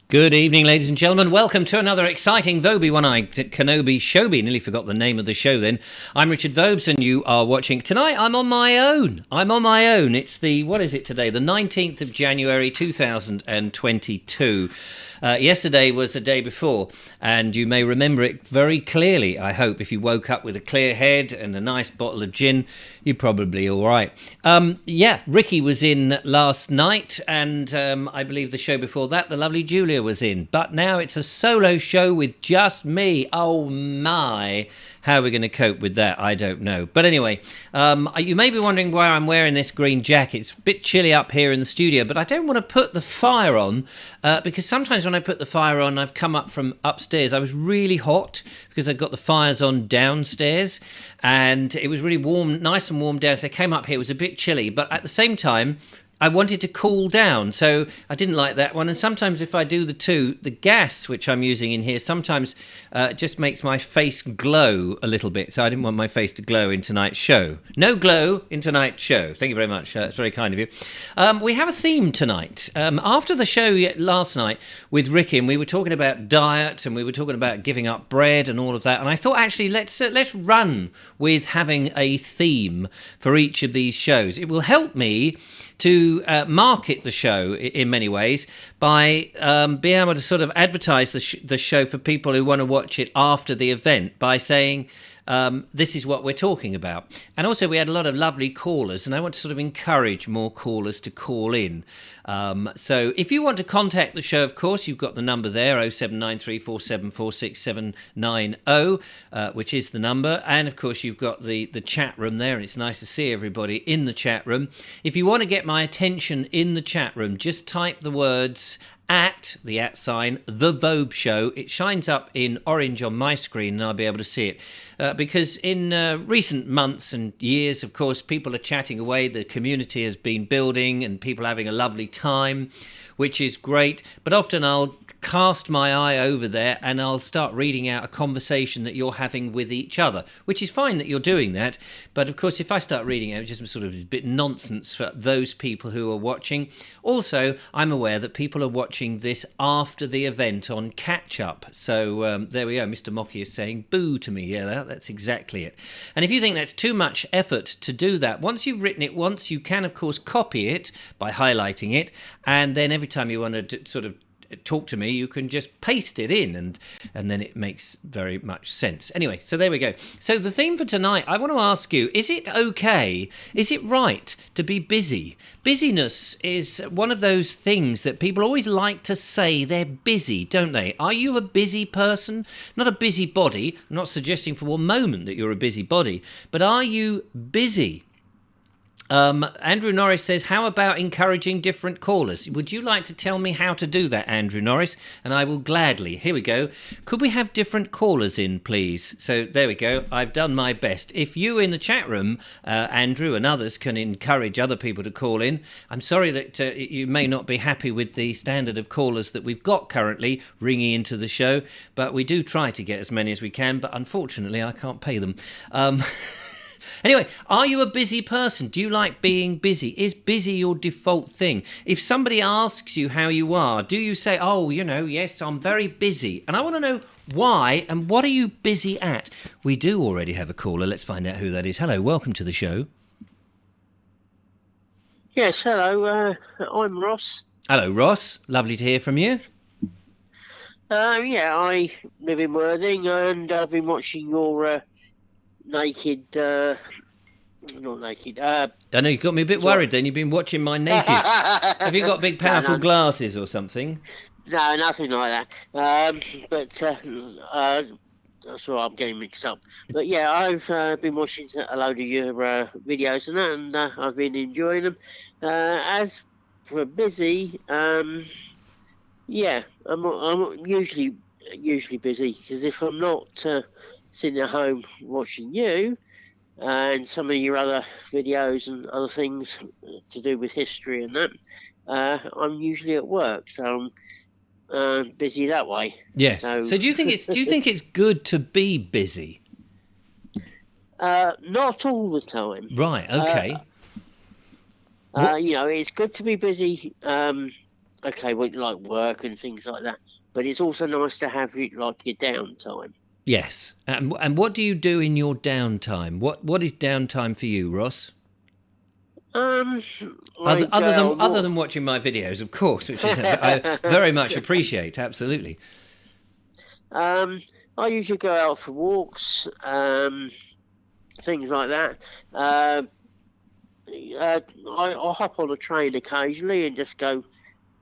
Good evening, ladies and gentlemen. Welcome to another exciting Vobie One-Eyed Kenobi Showbie. Nearly forgot the name of the show then. I'm Richard Vobes and you are watching. Tonight I'm on my own. It's the, what is it today? The 19th of January 2022. Yesterday was the day before, and you may remember it very clearly, I hope. If you woke up with a clear head and a nice bottle of gin, you're probably all right. Ricky was in last night, and I believe the show before that, the lovely Julia was in. But now it's a solo show with just me. Oh, my. How are we going to cope with that? I don't know. But anyway, you may be wondering why I'm wearing this green jacket. It's a bit chilly up here in the studio, but I don't want to put the fire on because sometimes when I put the fire on, I've come up from upstairs. I was really hot because I've got the fires on downstairs and it was really warm, nice and warm downstairs. I came up here, it was a bit chilly, but at the same time, I wanted to cool down, so I didn't like that one. And sometimes if I do the two, the gas which I'm using in here sometimes just makes my face glow a little bit. So I didn't want my face to glow in tonight's show. No glow in tonight's show. Thank you very much. That's very kind of you. We have a theme tonight. After the show last night with Ricky, and we were talking about diet and we were talking about giving up bread and all of that. And I thought, actually, let's run with having a theme for each of these shows. It will help me to market the show in many ways by being able to sort of advertise the show for people who want to watch it after the event by saying, this is what we're talking about. And also we had a lot of lovely callers, and I want to sort of encourage more callers to call in. So if you want to contact the show, of course, you've got the number there, 07934746790, which is the number. And of course, you've got the chat room there, and it's nice to see everybody in the chat room. If you want to get my attention in the chat room, just type the words the @ sign, The Vobes Show. It shines up in orange on my screen and I'll be able to see it. Because in recent months and years, of course, people are chatting away. The community has been building and people having a lovely time, which is great. But often I'll cast my eye over there and I'll start reading out a conversation that you're having with each other, which is fine that you're doing that. But of course, if I start reading out, it's just sort of a bit nonsense for those people who are watching. Also, I'm aware that people are watching this after the event on catch up. So there we go. Mr. Mocky is saying boo to me. Yeah, that's exactly it. And if you think that's too much effort to do that, once you've written it once, you can, of course, copy it by highlighting it. And then every time you want to sort of talk to me, you can just paste it in and then it makes very much sense. Anyway, so there we go. So the theme for tonight, I want to ask you, is it okay, is it right to be busy? Busyness is one of those things that people always like to say they're busy, don't they? Are you a busy person? Not a busy body. I'm not suggesting for one moment that you're a busy body, but are you busy? Andrew Norris says, how about encouraging different callers? Would you like to tell me how to do that, Andrew Norris? And I will gladly. Here we go. Could we have different callers in, please? So there we go. I've done my best. If you in the chat room, Andrew and others, can encourage other people to call in. I'm sorry that you may not be happy with the standard of callers that we've got currently ringing into the show, but we do try to get as many as we can, but unfortunately I can't pay them. Anyway, are you a busy person? Do you like being busy? Is busy your default thing? If somebody asks you how you are, do you say, oh, yes, I'm very busy? And I want to know why and what are you busy at? We do already have a caller. Let's find out who that is. Hello, welcome to the show. Yes, hello. I'm Ross. Hello, Ross. Lovely to hear from you. I live in Worthing and I've been watching your... not naked. I know you got me a bit worried then. You've been watching my naked. Have you got big, powerful glasses or something? No, nothing like that. That's why I'm getting mixed up. But yeah, I've been watching a load of your videos and that, and I've been enjoying them. As for busy, yeah, I'm usually busy, because if I'm not sitting at home watching you and some of your other videos and other things to do with history and that, I'm usually at work, so I'm busy that way. Yes. So do you think it's good to be busy? Not all the time. Right. Okay. It's good to be busy. Okay, well, like work and things like that. But it's also nice to have like your downtime. Yes. And what do you do in your downtime? What is downtime for you, Ross? Other than watching my videos, of course, which is I very much appreciate. Absolutely. I usually go out for walks, things like that. I'll hop on a train occasionally and just go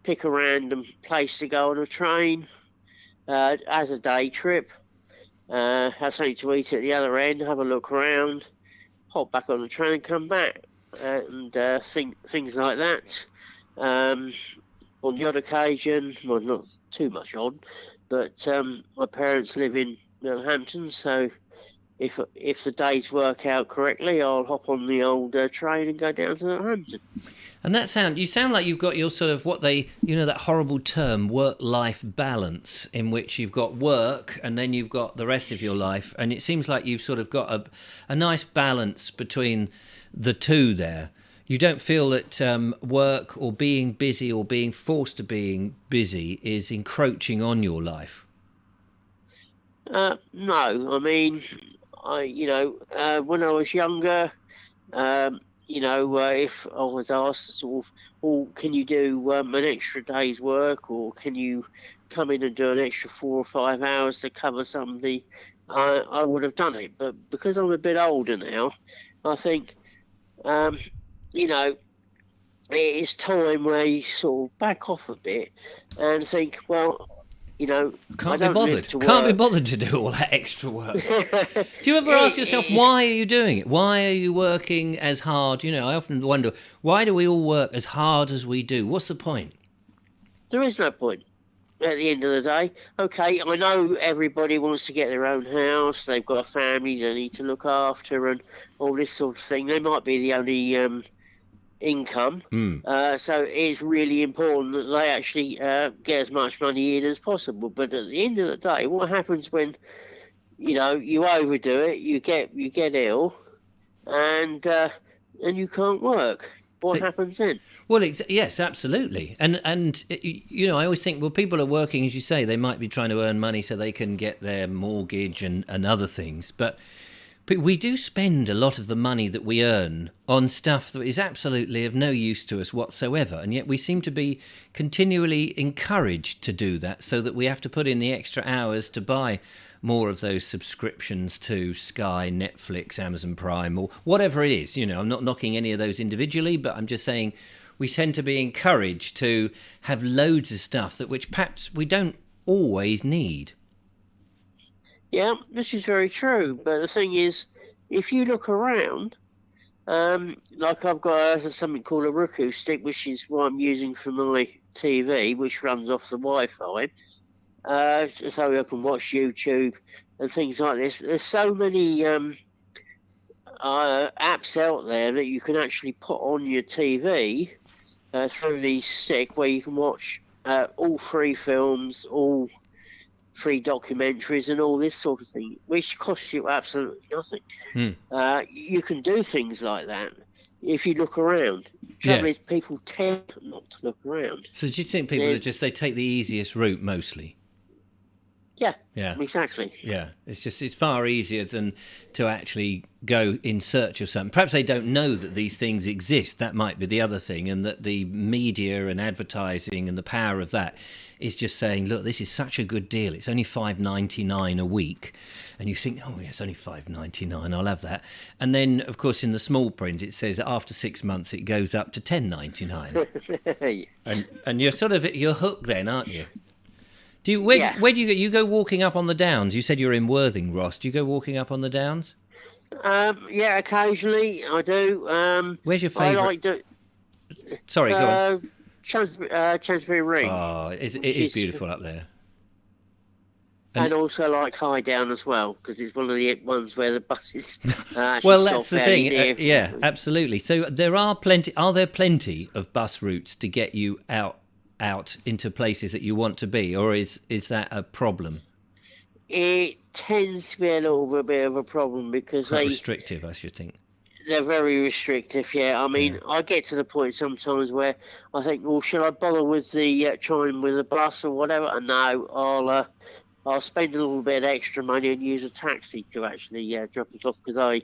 pick a random place to go on a train as a day trip. Have something to eat at the other end, have a look around, hop back on the train and come back. And things like that. On the odd occasion, well, not too much odd, but my parents live in Northampton, so if the days work out correctly, I'll hop on the old train and go down to Northampton. And you sound like you've got your sort of that horrible term, work-life balance, in which you've got work and then you've got the rest of your life, and it seems like you've sort of got a nice balance between the two there. You don't feel that work or being busy or being forced to being busy is encroaching on your life? No, I mean, when I was younger, if I was asked sort of, "Oh, can you do an extra day's work, or can you come in and do an extra 4 or 5 hours to cover something?" I would have done it. But because I'm a bit older now, I think, it is time where you sort of back off a bit and think, well, Can't be bothered to do all that extra work. Do you ever ask yourself, why are you doing it? Why are you working as hard? I often wonder, why do we all work as hard as we do? What's the point? There is no point at the end of the day. Okay, I know everybody wants to get their own house. They've got a family they need to look after and all this sort of thing. They might be the only income. So it's really important that they actually get as much money in as possible. But at the end of the day, what happens when you overdo it, you get ill, and you can't work? What happens then? Well, yes, absolutely. And I always think, well, people are working, as you say, they might be trying to earn money so they can get their mortgage and other things. But we do spend a lot of the money that we earn on stuff that is absolutely of no use to us whatsoever. And yet we seem to be continually encouraged to do that, so that we have to put in the extra hours to buy more of those subscriptions to Sky, Netflix, Amazon Prime, or whatever it is. I'm not knocking any of those individually, but I'm just saying we tend to be encouraged to have loads of stuff which perhaps we don't always need. Yeah, this is very true. But the thing is, if you look around, like I've got something called a Roku stick, which is what I'm using for my TV, which runs off the Wi-Fi, so I can watch YouTube and things like this. There's so many apps out there that you can actually put on your TV through the stick, where you can watch all free films, all free documentaries and all this sort of thing, which costs you absolutely nothing. You can do things like that if you look around. Trouble is, people tend not to look around. So do you think people they take the easiest route mostly? Yeah, exactly. Yeah, it's far easier than to actually go in search of something. Perhaps they don't know that these things exist. That might be the other thing, and that the media and advertising and the power of that is just saying, look, this is such a good deal. It's only $5.99 a week. And you think, oh, yeah, it's only $5.99, I'll have that. And then, of course, in the small print, it says after 6 months, it goes up to $10.99. And you're hooked then, aren't you? Where do you go walking up on the downs? You said you're in Worthing, Ross. Do you go walking up on the downs? Yeah, occasionally I do. Where's your favourite? I like to. Sorry, go on. Chancery Ring. Oh, it is beautiful up there. And also like High Down as well, because it's one of the ones where the buses. Well, that's the thing. Near. Yeah, absolutely. So there are plenty. Are there plenty of bus routes to get you out into places that you want to be, or is that a problem? It tends to be a little bit of a problem because Quite restrictive, I should think. They're very restrictive, yeah. I mean, I get to the point sometimes where I think, well, should I bother with the trying with the bus or whatever? And no, I'll spend a little bit extra money and use a taxi to actually drop it off, because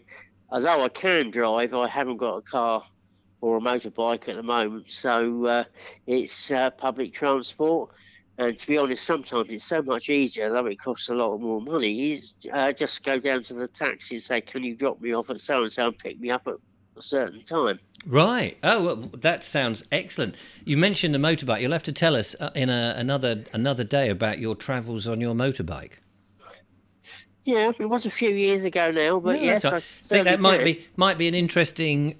although I can drive, I haven't got a car or a motorbike at the moment, so it's public transport. And to be honest, sometimes it's so much easier, though it costs a lot more money, just go down to the taxi and say, can you drop me off at so-and-so and pick me up at a certain time. Right. Oh, well, that sounds excellent. You mentioned a motorbike. You'll have to tell us in another day about your travels on your motorbike. Yeah, it was a few years ago now, but yes, I think that might be an interesting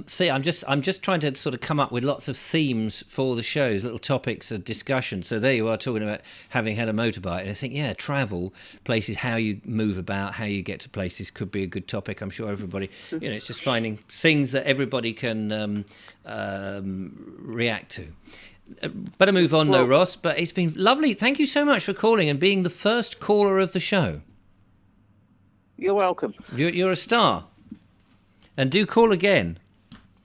thing. I'm just trying to sort of come up with lots of themes for the shows, little topics of discussion. So there you are talking about having had a motorbike, and I think travel, places, how you move about, how you get to places could be a good topic. I'm sure everybody, it's just finding things that everybody can react to. Better move on, though, Ross. But it's been lovely. Thank you so much for calling and being the first caller of the show. You're welcome. You're a star. And do call again.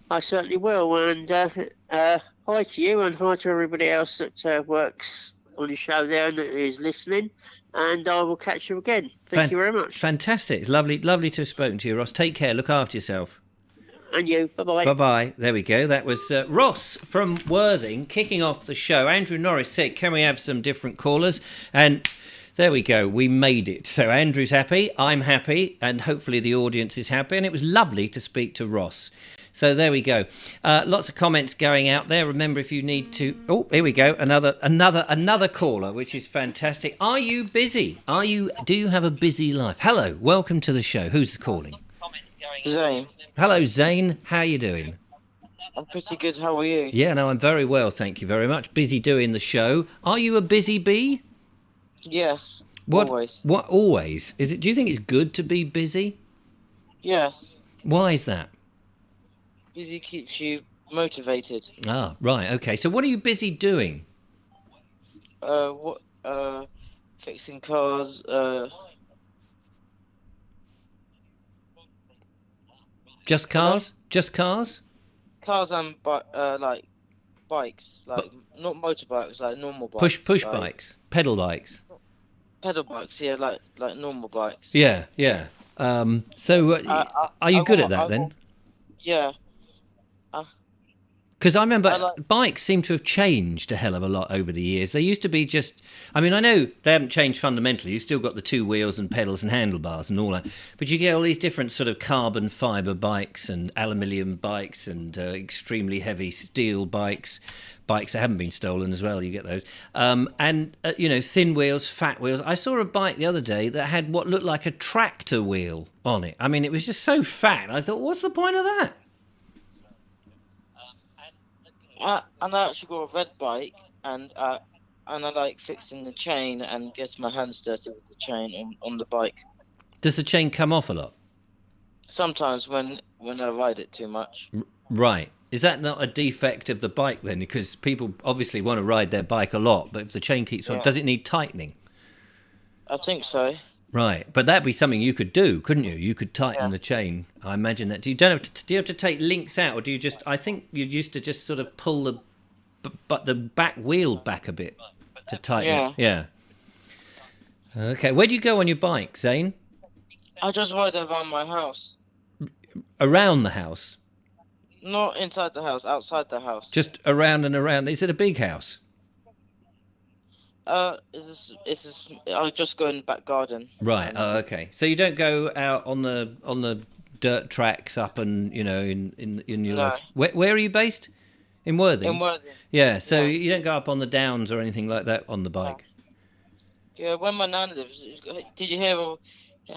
I certainly will. And hi to you and hi to everybody else that works on the show there and that is listening. And I will catch you again. Thank you very much. Fantastic. It's lovely to have spoken to you, Ross. Take care. Look after yourself. And you. Bye-bye. Bye-bye. There we go. That was Ross from Worthing kicking off the show. Andrew Norris said, can we have some different callers? And there we go. We made it. So Andrew's happy, I'm happy, and hopefully the audience is happy. And it was lovely to speak to Ross. So there we go. Lots of comments going out there. Remember, if you need to... Oh, here we go. Another caller, which is fantastic. Are you busy? Do you have a busy life? Hello. Welcome to the show. Who's calling? Zane. Hello, Zane. How are you doing? I'm pretty good. How are you? Yeah, no, I'm very well. Thank you very much. Busy doing the show. Are you a busy bee? Yes. Always. What always? Is it? Do you think it's good to be busy? Yes. Why is that? Busy keeps you motivated. Ah, right. Okay. So what are you busy doing? Fixing cars. Just cars? Just cars? Cars and like bikes, like not motorbikes, like normal bikes. Push bikes, pedal bikes. Pedal bikes, yeah, like normal bikes. Yeah. So are you good at that then? Yeah. Because I remember bikes seem to have changed a hell of a lot over the years. They used to be just... I mean, I know they haven't changed fundamentally. You've still got the two wheels and pedals and handlebars and all that. But you get all these different sort of carbon fibre bikes and aluminium bikes and extremely heavy steel bikes that haven't been stolen as well. You get those. Thin wheels, fat wheels. I saw a bike the other day that had what looked like a tractor wheel on it. I mean, it was just so fat. I thought, what's the point of that? And I actually got a red bike, and I like fixing the chain and getting my hands dirty with the chain on the bike. Does the chain come off a lot? Sometimes when I ride it too much. Right. Is that not a defect of the bike then? Because people obviously want to ride their bike a lot, but if the chain keeps on, does it need tightening? I think so. Right, but that'd be something you could do, couldn't you? You could tighten the chain. I imagine that. Do you have to take links out, or do you just? I think you used to just sort of pull the back wheel back a bit to tighten it. Yeah. Okay, where do you go on your bike, Zane? I just ride around my house. Around the house? Not inside the house, outside the house. Just around and around. Is it a big house? I just go in the back garden. Right. Oh, okay. So you don't go out on the dirt tracks up and in your. No. Where are you based? In Worthing. In Worthing. Yeah. So you don't go up on the downs or anything like that on the bike. Yeah, where my nan lives, did you hear of?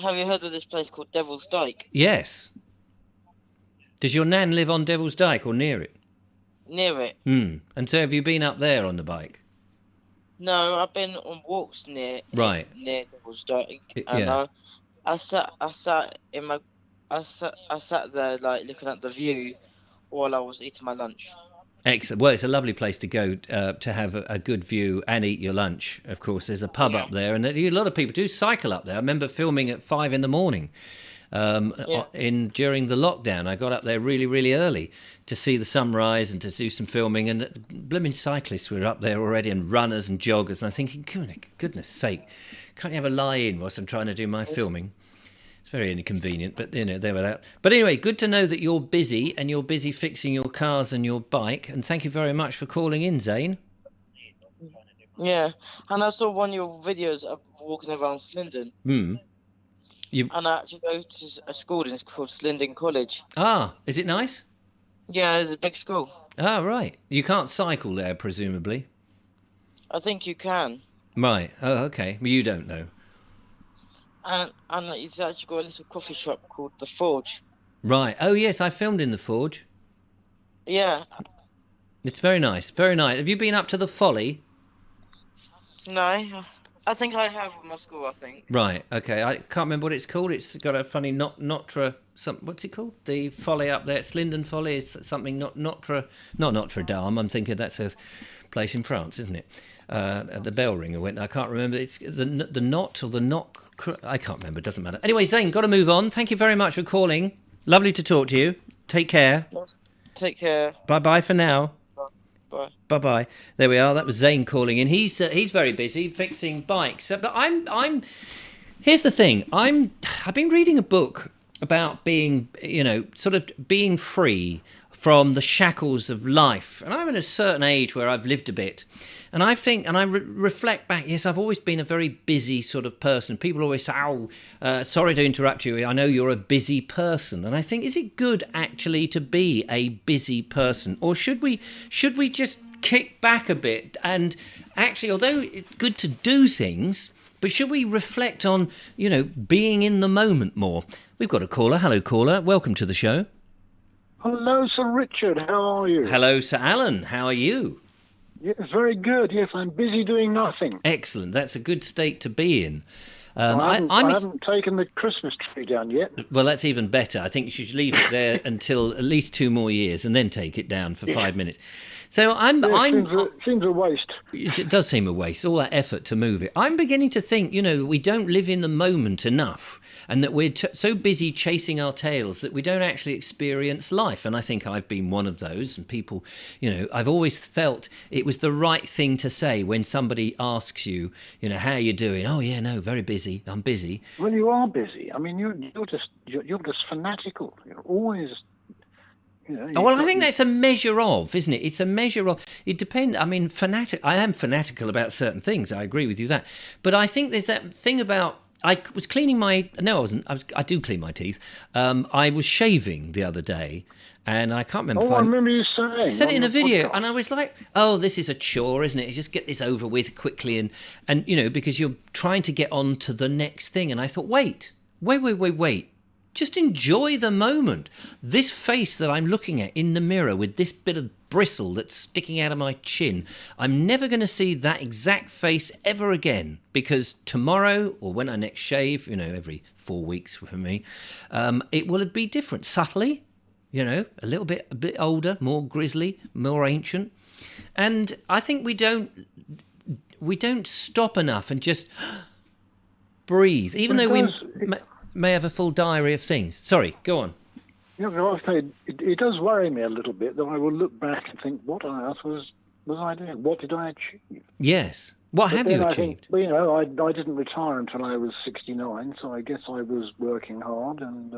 Have you heard of this place called Devil's Dyke? Yes. Does your nan live on Devil's Dyke or near it? Near it. And so have you been up there on the bike? No, I've been on walks near Devil's Dyke, and Yeah. I sat there like looking at the view while I was eating my lunch. Excellent. Well, it's a lovely place to go to have a good view and eat your lunch. Of course, there's a pub up there, and a lot of people do cycle up there. I remember filming at 5 a.m. During the lockdown. I got up there really, really early to see the sunrise and to do some filming. And blooming cyclists were up there already, and runners and joggers. And I'm thinking, goodness sake, can't you have a lie in whilst I'm trying to do my filming? It's very inconvenient, but they were out. But anyway, good to know that you're busy and you're busy fixing your cars and your bike. And thank you very much for calling in, Zane. Yeah, and I saw one of your videos of walking around Slindon. And I actually go to a school, and it's called Slindon College. Ah, is it nice? Yeah, it's a big school. Ah, right. You can't cycle there, presumably. I think you can. Right. Oh, okay. Well, you don't know. And it's actually got a little coffee shop called The Forge. Right. Oh, yes, I filmed in The Forge. Yeah. It's very nice. Very nice. Have you been up to the Folly? No, I think I have with my school, I think. Right. Okay. I can't remember what it's called. It's got a funny Notre... what's it called? The Folly up there. Slindon Folly is something not Notre Dame. I'm thinking that's a place in France, isn't it? The bell ringer went. I can't remember. It's the knot or the knock. I can't remember. It doesn't matter. Anyway, Zane, got to move on. Thank you very much for calling. Lovely to talk to you. Take care. Take care. Bye for now. Bye. Bye. There we are. That was Zane calling in. He's very busy fixing bikes. But I'm. Here's the thing. I've been reading a book about being, sort of being free from the shackles of life. And I'm at a certain age where I've lived a bit. And I think, and I reflect back, yes, I've always been a very busy sort of person. People always say, sorry to interrupt you, I know you're a busy person. And I think, is it good actually to be a busy person? Or should we just kick back a bit? And actually, although it's good to do things, but should we reflect on, being in the moment more? We've got a caller. Hello, caller. Welcome to the show. Hello, Sir Richard. How are you? Hello, Sir Alan. How are you? Yes, very good. Yes, I'm busy doing nothing. Excellent. That's a good state to be in. I haven't taken the Christmas tree down yet. Well, that's even better. I think you should leave it there until at least 2 more years and then take it down for 5 minutes. So seems a waste. It does seem a waste, all that effort to move it. I'm beginning to think, we don't live in the moment enough, and that we're so busy chasing our tails that we don't actually experience life. And I think I've been one of those. And people, I've always felt it was the right thing to say when somebody asks you, how are you doing? Oh, yeah, no, very busy. I'm busy. Well, you are busy. I mean, you're just fanatical. You're always... well, I think that's a measure of, isn't it? It's a measure of. It depends. I mean, I am fanatical about certain things. I agree with you that. But I think there's that thing about. I was cleaning my. No, I wasn't. I do clean my teeth. I was shaving the other day, and I can't remember. I remember you saying. I said it in a video, and I was like, "Oh, this is a chore, isn't it? You just get this over with quickly, and because you're trying to get on to the next thing." And I thought, wait. Just enjoy the moment. This face that I'm looking at in the mirror with this bit of bristle that's sticking out of my chin, I'm never going to see that exact face ever again, because tomorrow, or when I next shave, every 4 weeks for me, it will be different. Subtly, a bit older, more grisly, more ancient. And I think we don't stop enough and just breathe, even though we may have a full diary of things. Sorry, go on. It does worry me a little bit that I will look back and think, what on earth was I doing? What did I achieve? Yes. What have you achieved? I didn't retire until I was 69, so I guess I was working hard and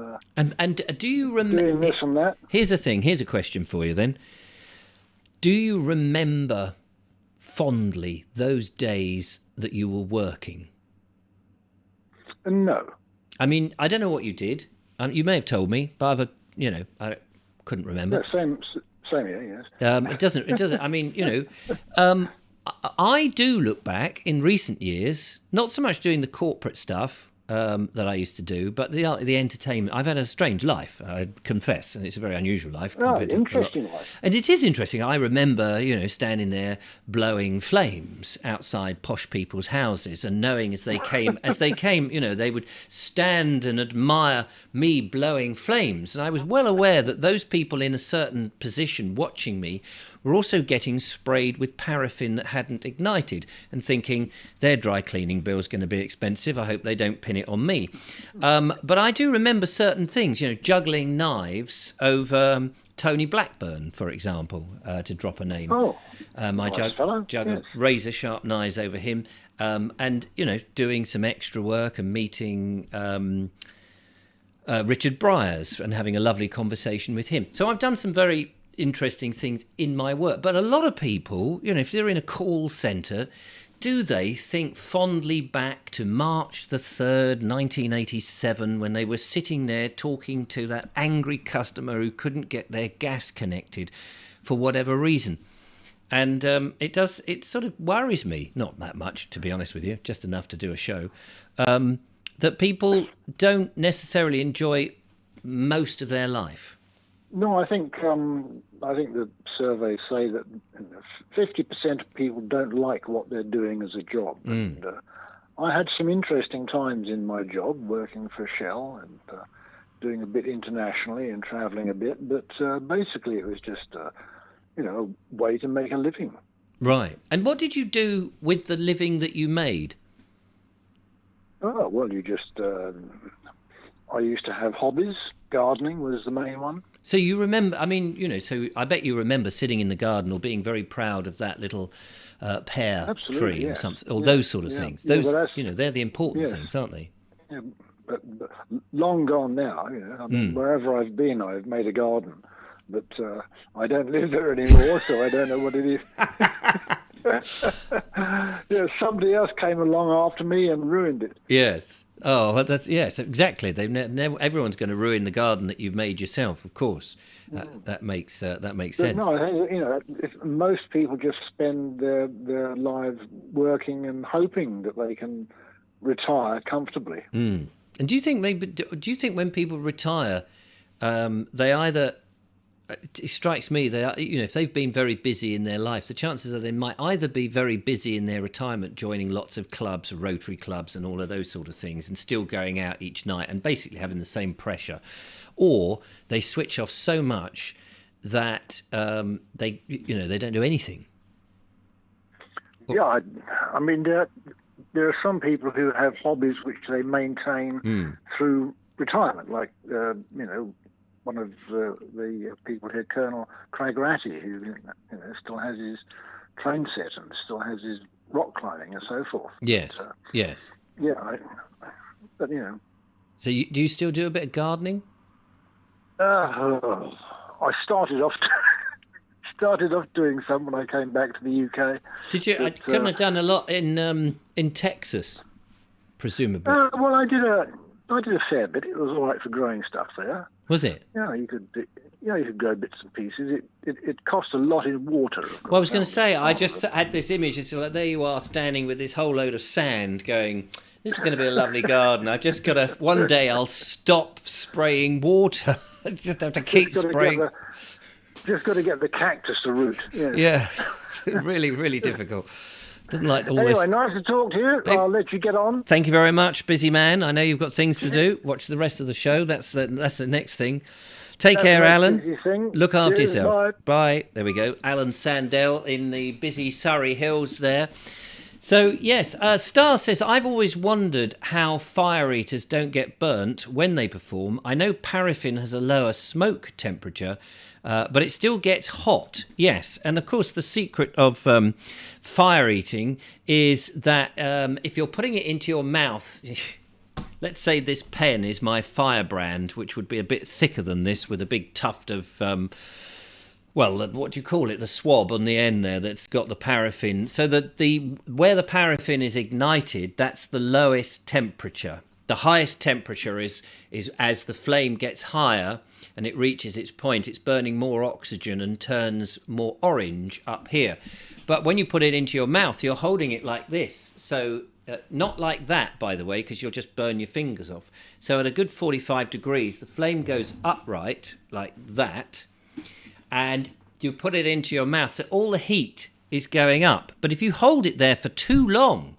do you remember doing this and that. Here's the thing. Here's a question for you then. Do you remember fondly those days that you were working? No. I mean, I don't know what you did. You may have told me, but I couldn't remember. Yeah, same here, yes. It doesn't. I mean, I do look back in recent years, not so much doing the corporate stuff that I used to do, but the entertainment. I've had a strange life, I confess, and it's a very unusual life. Interesting life. And it is interesting. I remember, standing there blowing flames outside posh people's houses, and knowing as they came, they would stand and admire me blowing flames. And I was well aware that those people in a certain position watching me were also getting sprayed with paraffin that hadn't ignited, and thinking their dry cleaning bill's going to be expensive. I hope they don't pin it on me. But I do remember certain things, juggling knives over Tony Blackburn, for example, to drop a name. I juggled razor sharp knives over him, and doing some extra work and meeting Richard Bryars and having a lovely conversation with him. So I've done some very interesting things in my work. But a lot of people, if they're in a call centre, do they think fondly back to March the 3rd, 1987, when they were sitting there talking to that angry customer who couldn't get their gas connected for whatever reason? And it sort of worries me, not that much, to be honest with you, just enough to do a show, that people don't necessarily enjoy most of their life. No, I think the surveys say that 50% of people don't like what they're doing as a job. And I had some interesting times in my job, working for Shell and doing a bit internationally and travelling a bit. But basically, it was just a way to make a living. Right. And what did you do with the living that you made? Oh well, I used to have hobbies. Gardening was the main one. So you remember, so I bet you remember sitting in the garden or being very proud of that little pear tree or something, or those sort of things. Those, they're the important things, aren't they? Yeah, but long gone now. Wherever I've been, I've made a garden. But I don't live there anymore, so I don't know what it is. Somebody else came along after me and ruined it. Yes. Oh, well, yes, exactly. Everyone's going to ruin the garden that you've made yourself, of course. That makes sense. No, I think most people just spend their lives working and hoping that they can retire comfortably. And do you think when people retire, they either? It strikes me they are, if they've been very busy in their life, the chances are they might either be very busy in their retirement, joining lots of clubs, Rotary clubs and all of those sort of things, and still going out each night and basically having the same pressure, or they switch off so much that they don't do anything. Yeah, I mean there are some people who have hobbies which they maintain through retirement, like one of the people here, Colonel Craig Ratty, who still has his train set and still has his rock climbing and so forth. Yes, yes. Yeah, but So do you still do a bit of gardening? I started off doing some when I came back to the UK. Did you? I couldn't have done a lot in Texas, presumably. Well, I did a fair bit. It was all right for growing stuff there. Was it? Yeah, you could grow bits and pieces. It cost a lot in water. Well, I was going to say, I just had this image. It's like, there you are standing with this whole load of sand going, this is going to be a lovely garden. I've just got to, one day I'll stop spraying water. I just have to keep spraying. Just got to get the cactus to root. Yeah. Really, really difficult. Doesn't like all anyway, this. Nice to talk to you. I'll let you get on. Thank you very much, busy man. I know you've got things to do. Watch the rest of the show. That's the next thing. Take care, Alan. Look after yourself. Bye. There we go. Alan Sandell in the busy Surrey Hills there. So, yes, Star says, I've always wondered how fire eaters don't get burnt when they perform. I know paraffin has a lower smoke temperature, but it still gets hot, yes. And, of course, the secret of fire eating is that if you're putting it into your mouth... Let's say this pen is my firebrand, which would be a bit thicker than this with a big tuft of... what do you call it? The swab on the end there that's got the paraffin. So that where the paraffin is ignited, that's the lowest temperature. The highest temperature is as the flame gets higher and it reaches its point, it's burning more oxygen and turns more orange up here. But when you put it into your mouth, you're holding it like this. So not like that, by the way, because you'll just burn your fingers off. So at a good 45 degrees, the flame goes upright like that, and you put it into your mouth. So all the heat is going up. But if you hold it there for too long,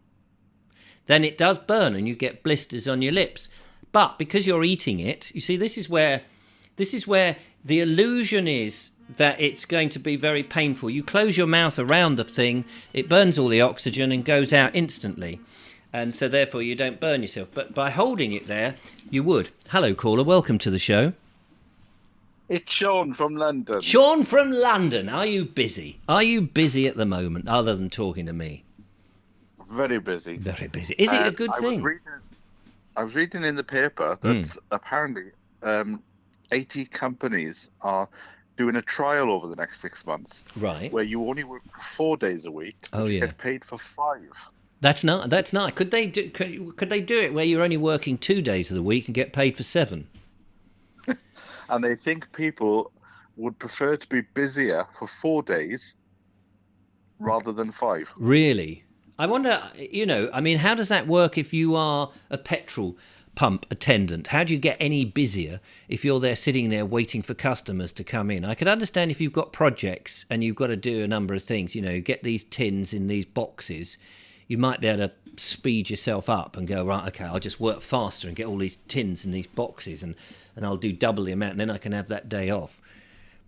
then it does burn and you get blisters on your lips. But because you're eating it, you see, this is where the illusion is that it's going to be very painful. You close your mouth around the thing, it burns all the oxygen and goes out instantly. And so therefore you don't burn yourself. But by holding it there, you would. Hello, caller. Welcome to the show. It's Sean from London. Sean from London. Are you busy? Are you busy at the moment, other than talking to me? Very busy. Very busy. Is it a good thing? I was reading in the paper that apparently 80 companies are doing a trial over the next 6 months. Right. Where you only work for 4 days a week. Oh, yeah. Get paid for 5. That's not. Could they do it where you're only working 2 days of the week and get paid for 7? And they think people would prefer to be busier for 4 days rather than 5. Really? I wonder, how does that work if you are a petrol pump attendant? How do you get any busier if you're there sitting there waiting for customers to come in? I could understand if you've got projects and you've got to do a number of things, get these tins in these boxes. You might be able to speed yourself up and go, right, okay, I'll just work faster and get all these tins in these boxes and I'll do double the amount and then I can have that day off.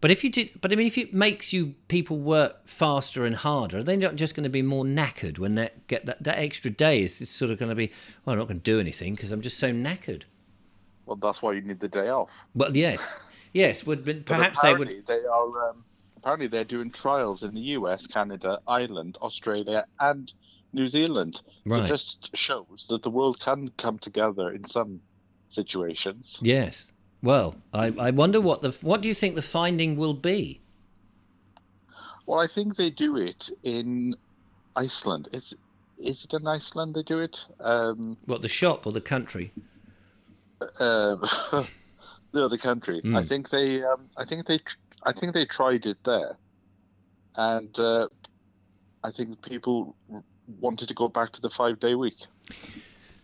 But if if it makes people work faster and harder, are they not just going to be more knackered when they get that extra day? Is sort of going to be, well, I'm not going to do anything because I'm just so knackered. Well, that's why you need the day off. Well, yes. But perhaps they would. They are apparently they're doing trials in the US, Canada, Ireland, Australia, and New Zealand. Right. It just shows that the world can come together in some situations. Yes. Well, I wonder what do you think the finding will be? Well, I think they do it in Iceland. Is it in Iceland they do it? What, the shop or the country? No, the country. I think they tried it there, and I think people wanted to go back to the 5-day week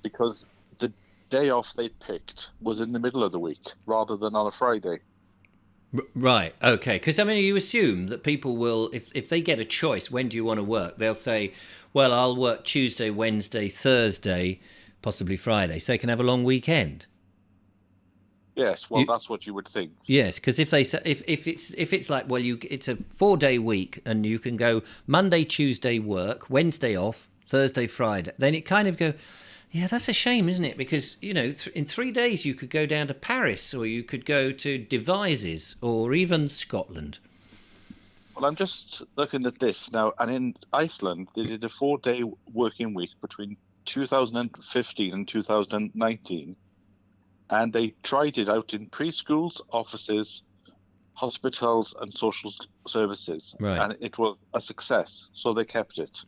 because the day off they picked was in the middle of the week rather than on a Friday. Right, okay. Because, you assume that people will, if they get a choice, when do you want to work? They'll say, well, I'll work Tuesday, Wednesday, Thursday, possibly Friday, so they can have a long weekend. Yes, well, that's what you would think. Yes, because if they say if it's like, well, it's a 4-day week and you can go Monday, Tuesday work, Wednesday off, Thursday, Friday, then it kind of go, yeah, that's a shame, isn't it? Because in 3 days you could go down to Paris or you could go to Devizes or even Scotland. Well, I'm just looking at this now, and in Iceland they did a 4-day working week between 2015 and 2019. And they tried it out in preschools, offices, hospitals, and social services. Right. And it was a success, so they kept it.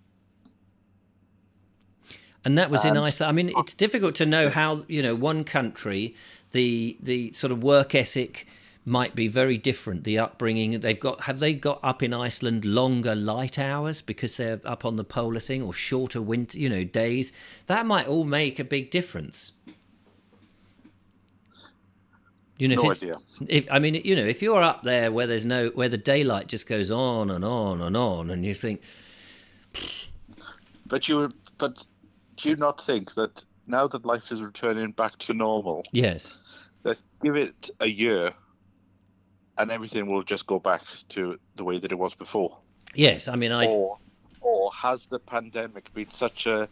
And that was in Iceland. It's difficult to know how, one country, the sort of work ethic might be very different. The upbringing have they got up in Iceland longer light hours because they're up on the polar thing, or shorter winter, days? That might all make a big difference. No idea. If you're up there where where the daylight just goes on and on and on, and you think, but do you not think that now that life is returning back to normal? Yes. That give it a year, and everything will just go back to the way that it was before. Yes, Or has the pandemic been such a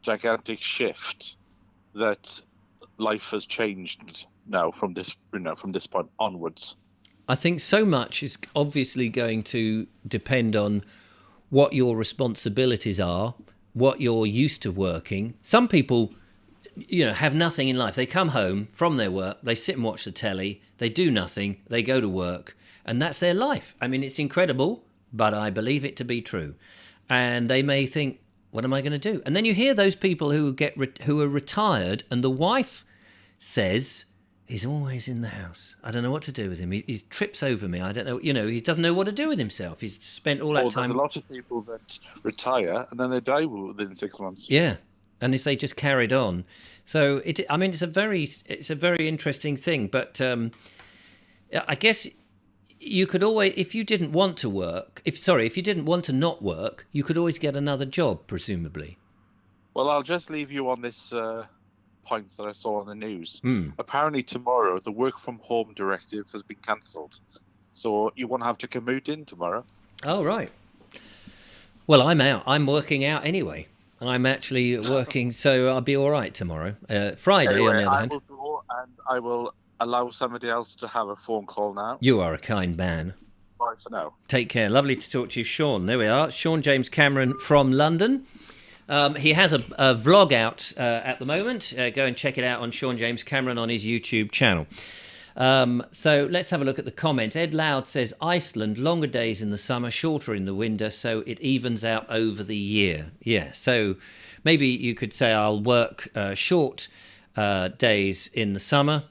gigantic shift that life has changed now from this point onwards? I think so much is obviously going to depend on what your responsibilities are, what you're used to working. Some people, have nothing in life. They come home from their work, they sit and watch the telly, they do nothing, they go to work, and that's their life. It's incredible, but I believe it to be true. And they may think, what am I going to do? And then you hear those people who are retired, and the wife says, He's always in the house. I don't know what to do with him. He trips over me. I don't know. He doesn't know what to do with himself. He's spent all that time. There's a lot of people that retire and then they die within 6 months. Yeah, and if they just carried on, so it's a very interesting thing. But I guess you could always, if you didn't want to work, if you didn't want to not work, you could always get another job, presumably. Well, I'll just leave you on this point that I saw on the news. Apparently tomorrow the work from home directive has been cancelled, so you won't have to commute in tomorrow. Oh, right. Well, I'm out. I'm working out anyway. I'm actually working, so I'll be all right tomorrow. Friday, anyway, on the other hand. I will go and I will allow somebody else to have a phone call now. You are a kind man. Bye for now. Take care. Lovely to talk to you, Sean. There we are. Sean James Cameron from London. He has a vlog out at the moment. Go and check it out on Sean James Cameron on his YouTube channel. So let's have a look at the comments. Ed Loud says, Iceland, longer days in the summer, shorter in the winter, so it evens out over the year. Yeah, so maybe you could say I'll work short days in the summer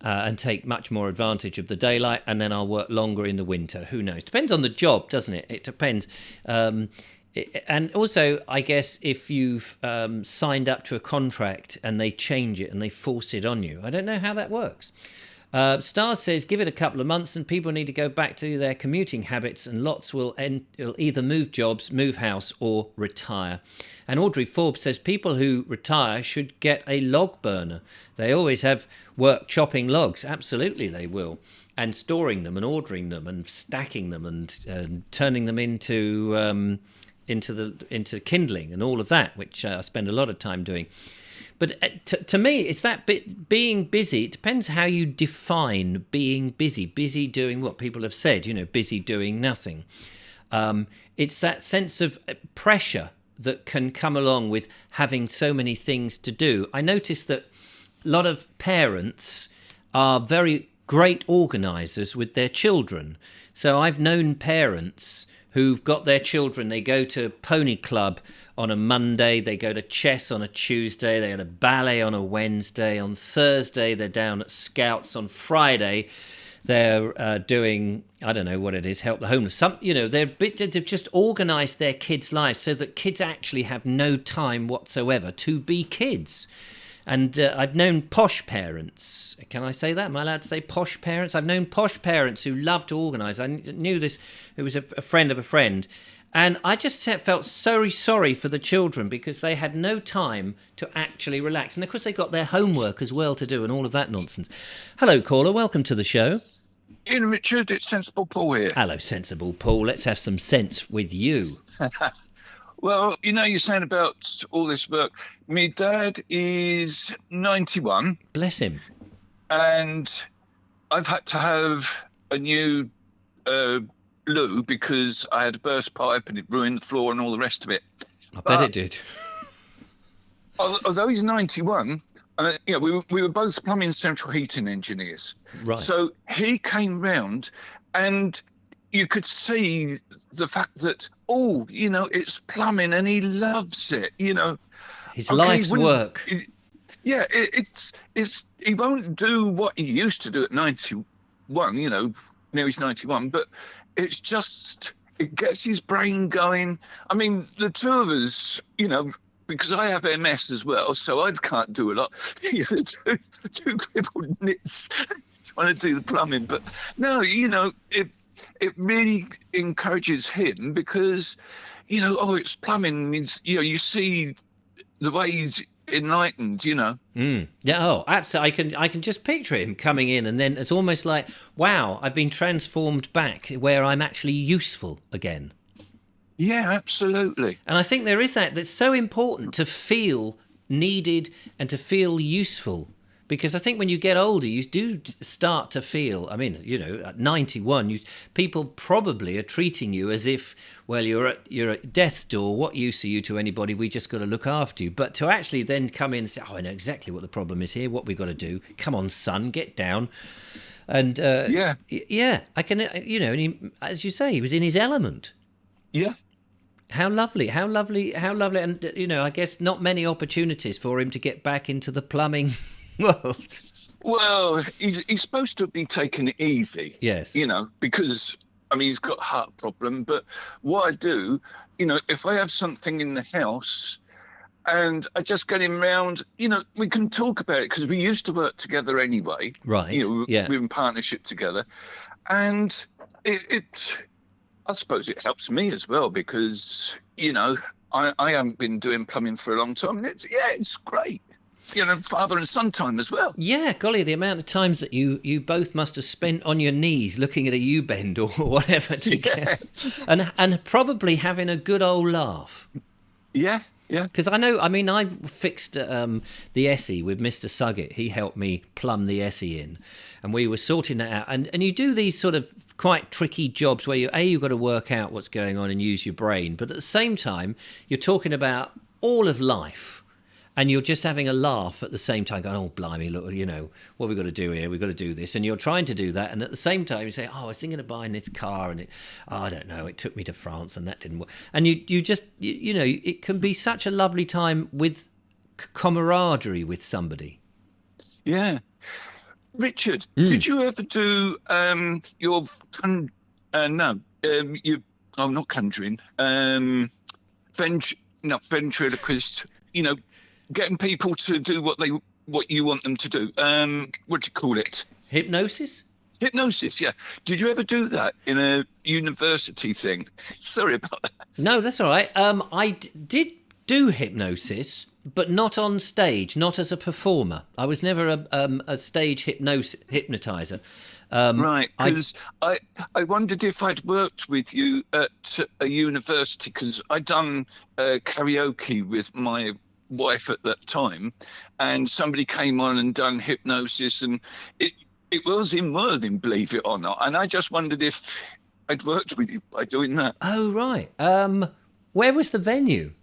and take much more advantage of the daylight, and then I'll work longer in the winter. Who knows? Depends on the job, doesn't it? It depends. And also, I guess, if you've signed up to a contract and they change it and they force it on you, I don't know how that works. Stars says, give it a couple of months and people need to go back to their commuting habits and lots will either move jobs, move house or retire. And Audrey Forbes says, people who retire should get a log burner. They always have work chopping logs. Absolutely they will. And storing them and ordering them and stacking them and turning them into kindling and all of that, which I spend a lot of time doing. But to me, it's that bit, being busy. It depends how you define being busy. Busy doing what people have said, busy doing nothing. It's that sense of pressure that can come along with having so many things to do. I noticed that a lot of parents are very great organisers with their children. So I've known parents who've got their children, they go to pony club on a Monday, they go to chess on a Tuesday, they go to ballet on a Wednesday, on Thursday they're down at Scouts, on Friday they're doing, I don't know what it is, help the homeless. They've just organised their kids' lives so that kids actually have no time whatsoever to be kids. And I've known posh parents. Can I say that? Am I allowed to say posh parents? I've known posh parents who love to organise. I knew this. It was a friend of a friend. And I just felt so sorry for the children because they had no time to actually relax. And, of course, they got their homework as well to do and all of that nonsense. Hello, caller. Welcome to the show. Ian Richard, it's Sensible Paul here. Hello, Sensible Paul. Let's have some sense with you. Well, you're saying about all this work. My dad is 91. Bless him. And I've had to have a new loo because I had a burst pipe and it ruined the floor and all the rest of it. I bet it did. Although he's 91, we were both plumbing central heating engineers. Right. So he came round and you could see the fact that, it's plumbing and he loves it, His life's work. He won't do what he used to do at 91, now he's 91, but it's just, it gets his brain going. I mean, the two of us, because I have MS as well, so I can't do a lot. Two crippled nits trying to do the plumbing. But no, it really encourages him because, it's plumbing. You see the way he's enlightened, Yeah, absolutely. I can just picture him coming in, and then it's almost like, wow, I've been transformed back where I'm actually useful again. Yeah, absolutely. And I think there is that's so important to feel needed and to feel useful. Because I think when you get older, you do start to feel, at 91, people probably are treating you as if, well, you're at death's door. What use are you to anybody? We just got to look after you. But to actually then come in and say, I know exactly what the problem is here, what we got to do. Come on, son, get down. And I can, and he, as you say, he was in his element. Yeah. How lovely. And, I guess not many opportunities for him to get back into the plumbing world. Well, he's supposed to be taking it easy. Yes. Because, he's got a heart problem. But what I do, if I have something in the house and I just get him round, we can talk about it because we used to work together anyway. Right. We're in partnership together. And I suppose it helps me as well because, I haven't been doing plumbing for a long time. And it's great. Father and son time as well. Yeah, golly, the amount of times that you both must have spent on your knees looking at a U-bend or whatever together, and probably having a good old laugh. Yeah. Because I fixed the Essie with Mr. Suggett. He helped me plumb the Essie in, and we were sorting that out. And you do these sort of quite tricky jobs where you've got to work out what's going on and use your brain, but at the same time, you're talking about all of life. And you're just having a laugh at the same time, going, oh, blimey, look, what have we got to do here? We've got to do this. And you're trying to do that. And at the same time, you say, oh, I was thinking of buying this car. And I don't know, it took me to France and that didn't work. And you just, it can be such a lovely time with camaraderie with somebody. Yeah. Richard, did you ever do not conjuring, ventriloquist, getting people to do what you want them to do. What do you call it? Hypnosis? Hypnosis, yeah. Did you ever do that in a university thing? Sorry about that. No, that's all right. I did do hypnosis, but not on stage, not as a performer. I was never a stage hypnotizer. Right, because I wondered if I'd worked with you at a university, because I'd done karaoke with my wife at that time, and somebody came on and done hypnosis, and it was in Worthing, believe it or not, and I just wondered if I'd worked with you by doing that. Oh, right. Where was the venue?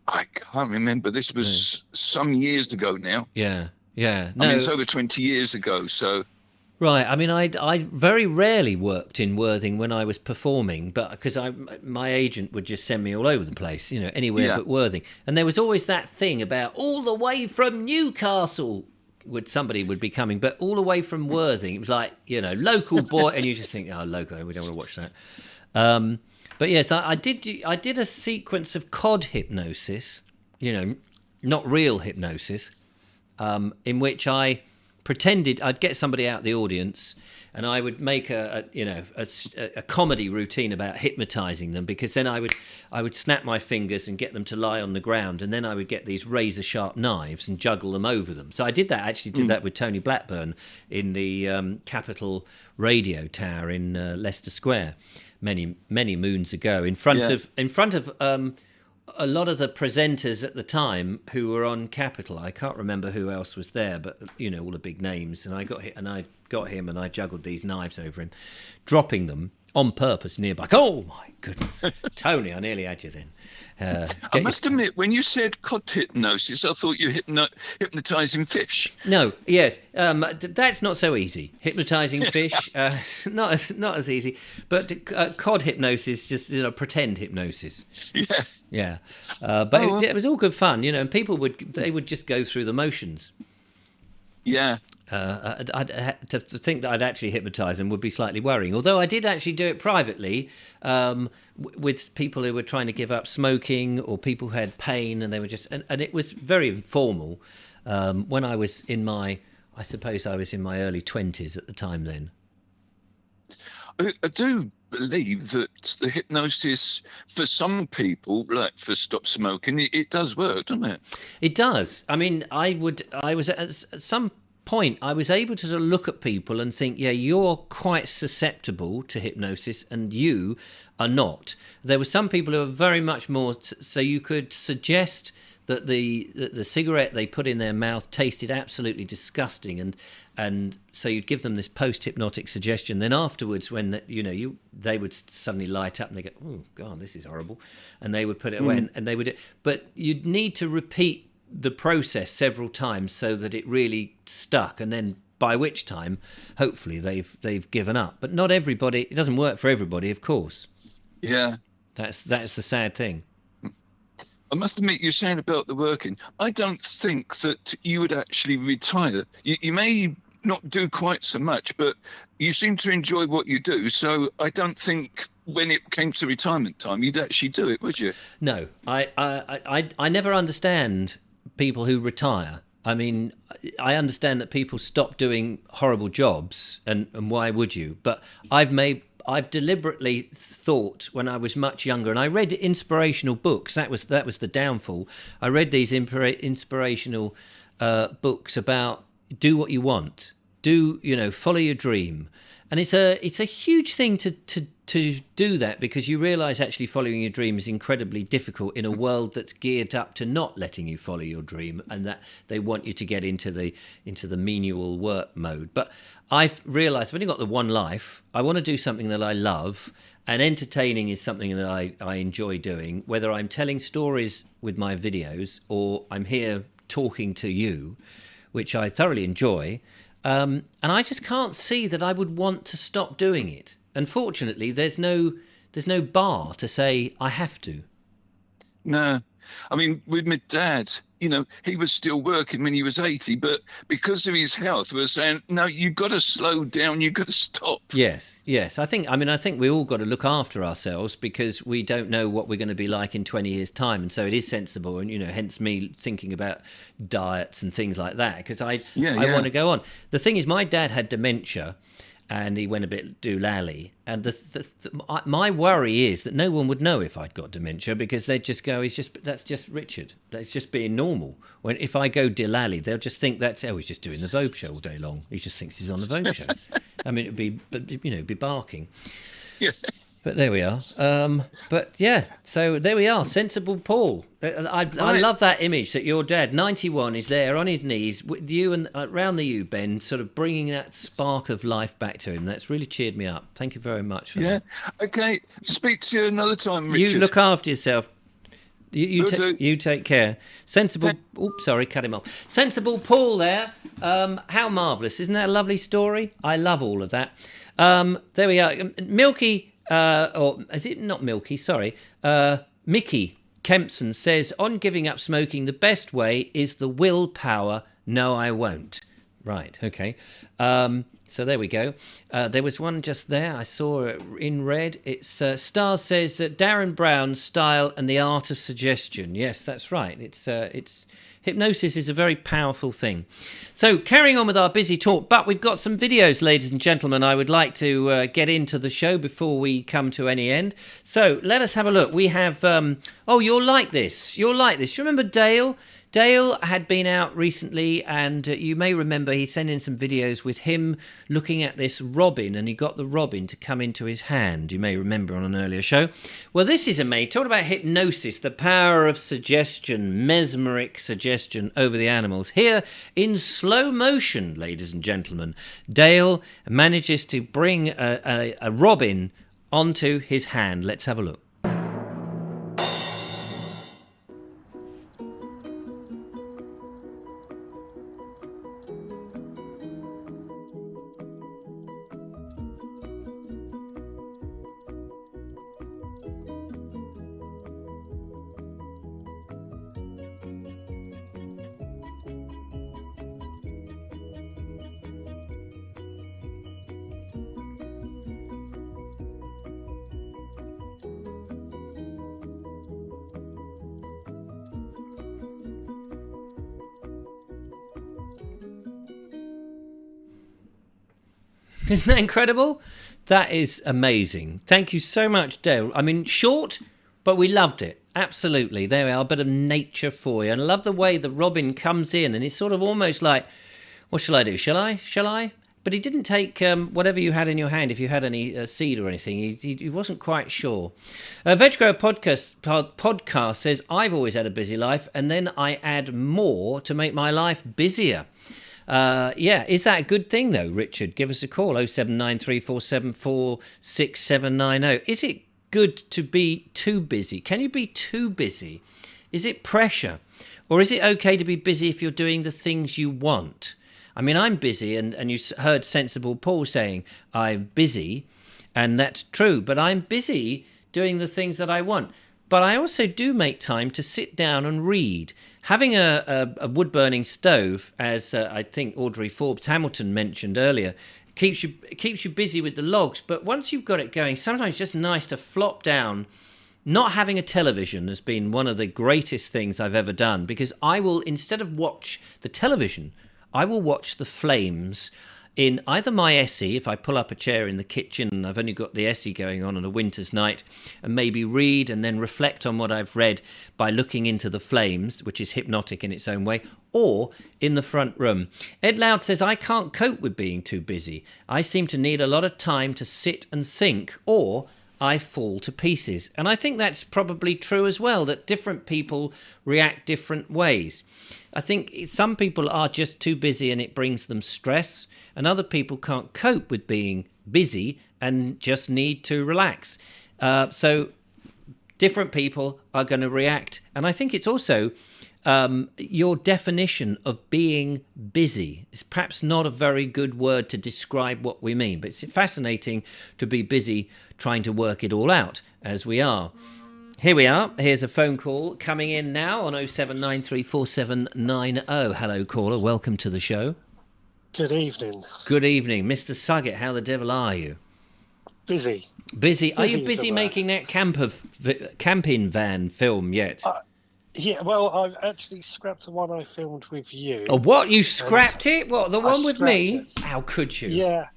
I can't remember. This was some years ago now. Yeah. No. It's over 20 years ago, so... Right. I very rarely worked in Worthing when I was performing, but because my agent would just send me all over the place, anywhere but Worthing. And there was always that thing about all the way from Newcastle somebody would be coming, but all the way from Worthing, it was like, local boy, and you just think, oh, local, we don't want to watch that. But yes, I did a sequence of cod hypnosis, not real hypnosis, in which I pretended I'd get somebody out of the audience and I would make a comedy routine about hypnotizing them, because then I would snap my fingers and get them to lie on the ground, and then I would get these razor sharp knives and juggle them over them. So I did that with Tony Blackburn in the Capitol Radio Tower in Leicester Square many moons ago, in front of a lot of the presenters at the time who were on Capitol. I can't remember who else was there, but all the big names. And I got him and I juggled these knives over him, dropping them on purpose nearby. Oh my goodness, Tony, I nearly had you then. I must admit, when you said cod hypnosis, I thought you were hypnotising fish. No, yes, that's not so easy. Hypnotising fish, not as easy. But cod hypnosis, just pretend hypnosis. Yeah. But it was all good fun, and people would just go through the motions. Yeah. To think that I'd actually hypnotise them would be slightly worrying. Although I did actually do it privately with people who were trying to give up smoking, or people who had pain, and they were just and it was very informal. When I was in my early 20s at the time then. I do believe that the hypnosis for some people, like for stop smoking, it does work, doesn't it? It does. I mean, I was at some point, I was able to sort of look at people and think, yeah, you're quite susceptible to hypnosis and you are not. There were some people who were very much more, so you could suggest that the cigarette they put in their mouth tasted absolutely disgusting, and so you'd give them this post-hypnotic suggestion. Then afterwards, when they would suddenly light up and they go, oh God, this is horrible, and they would put it away, and they would. But you'd need to repeat the process several times so that it really stuck, and then by which time hopefully they've given up. But not everybody, it doesn't work for everybody, of course. Yeah, that's the sad thing. I must admit, you're saying about the working. I don't think that you would actually retire. You may not do quite so much, but you seem to enjoy what you do. So I don't think when it came to retirement time, you'd actually do it, would you? No, I never understand people who retire. I mean, I understand that people stop doing horrible jobs, and why would you? But I've deliberately thought when I was much younger, and I read inspirational books. That was the downfall. I read these inspirational books about do what you want, follow your dream, and it's a huge thing to do that, because you realise actually following your dream is incredibly difficult in a world that's geared up to not letting you follow your dream, and that they want you to get into the menial work mode. But I've realised I've only got the one life. I want to do something that I love, and entertaining is something that I enjoy doing, whether I'm telling stories with my videos or I'm here talking to you, which I thoroughly enjoy. And I just can't see that I would want to stop doing it. Unfortunately, there's no bar to say I have to. No. I mean, with my dad, he was still working when he was 80, but because of his health, we're saying, no, you've got to slow down, you've got to stop. Yes. I think we all got to look after ourselves, because we don't know what we're going to be like in 20 years' time. And so it is sensible, and, hence me thinking about diets and things like that, because I want to go on. The thing is, my dad had dementia, and he went a bit doolally. And my worry is that no one would know if I'd got dementia, because they'd just go, that's just Richard. That's just being normal. When if I go doolally, they'll just think he's just doing the Vobes Show all day long. He just thinks he's on the Vobes Show. I mean, it'd be barking. Yeah. But there we are. But yeah, so there we are. Sensible Paul. I love that image that your dad, 91, is there on his knees with you and around the U bend, sort of bringing that spark of life back to him. That's really cheered me up. Thank you very much for that. Okay. Speak to you another time, Richard. You look after yourself. You take care. Sensible. Oops, sorry, cut him off. Sensible Paul there. How marvellous. Isn't that a lovely story? I love all of that. There we are. Milky... or is it not Milky? Sorry. Mickey Kempson says, on giving up smoking, the best way is the willpower. No, I won't. Right. Okay. So there we go. There was one just there. I saw it in red. It's Stars says Darren Brown's style and the art of suggestion. Yes, that's right. It's hypnosis is a very powerful thing. So carrying on with our busy talk, but we've got some videos, ladies and gentlemen, I would like to get into the show before we come to any end. So let us have a look. We have, you'll like this. You'll like this. Do you remember Dale? Dale had been out recently, and you may remember he sent in some videos with him looking at this robin, and he got the robin to come into his hand. You may remember on an earlier show. Well, this is amazing. Talking about hypnosis, the power of suggestion, mesmeric suggestion over the animals. Here in slow motion, ladies and gentlemen, Dale manages to bring a robin onto his hand. Let's have a look. Isn't that incredible? That is amazing. Thank you so much, Dale. I mean, short, but we loved it. Absolutely. There we are, a bit of nature for you. And I love the way the robin comes in, and it's sort of almost like, what shall I do? Shall I? But he didn't take whatever you had in your hand, if you had any seed or anything. He wasn't quite sure. Veg Grower podcast says, I've always had a busy life, and then I add more to make my life busier. Is that a good thing, though, Richard? Give us a call, 07934746790. Is it good to be too busy? Can you be too busy? Is it pressure? Or is it okay to be busy if you're doing the things you want? I mean, I'm busy, and you heard Sensible Paul saying, I'm busy, and that's true, but I'm busy doing the things that I want. but I also do make time to sit down and read. Having a wood-burning stove, as I think Audrey Forbes Hamilton mentioned earlier, keeps you busy with the logs. But once you've got it going, sometimes it's just nice to flop down. Not having a television has been one of the greatest things I've ever done, because I will, instead of watch the television, I will watch the flames in either my Essie, if I pull up a chair in the kitchen and I've only got the Essie going on a winter's night, and maybe read and then reflect on what I've read by looking into the flames, which is hypnotic in its own way, or in the front room. Ed Loud says, I can't cope with being too busy. I seem to need a lot of time to sit and think, or I fall to pieces. And I think that's probably true as well, that different people react different ways. I think some people are just too busy and it brings them stress, and other people can't cope with being busy and just need to relax. So different people are going to react. And I think it's also your definition of being busy is perhaps not a very good word to describe what we mean, but it's fascinating to be busy trying to work it all out, as we are. Here we are. Here's a phone call coming in now on 079347990. Hello, caller. Welcome to the show. Good evening. Good evening. Mr. Suggett, how the devil are you? Busy. Busy? Are you busy making that camping van film yet? Yeah, well, I've actually scrapped the one I filmed with you. Oh, what? You scrapped it? What, the one with me? It. How could you? Yeah.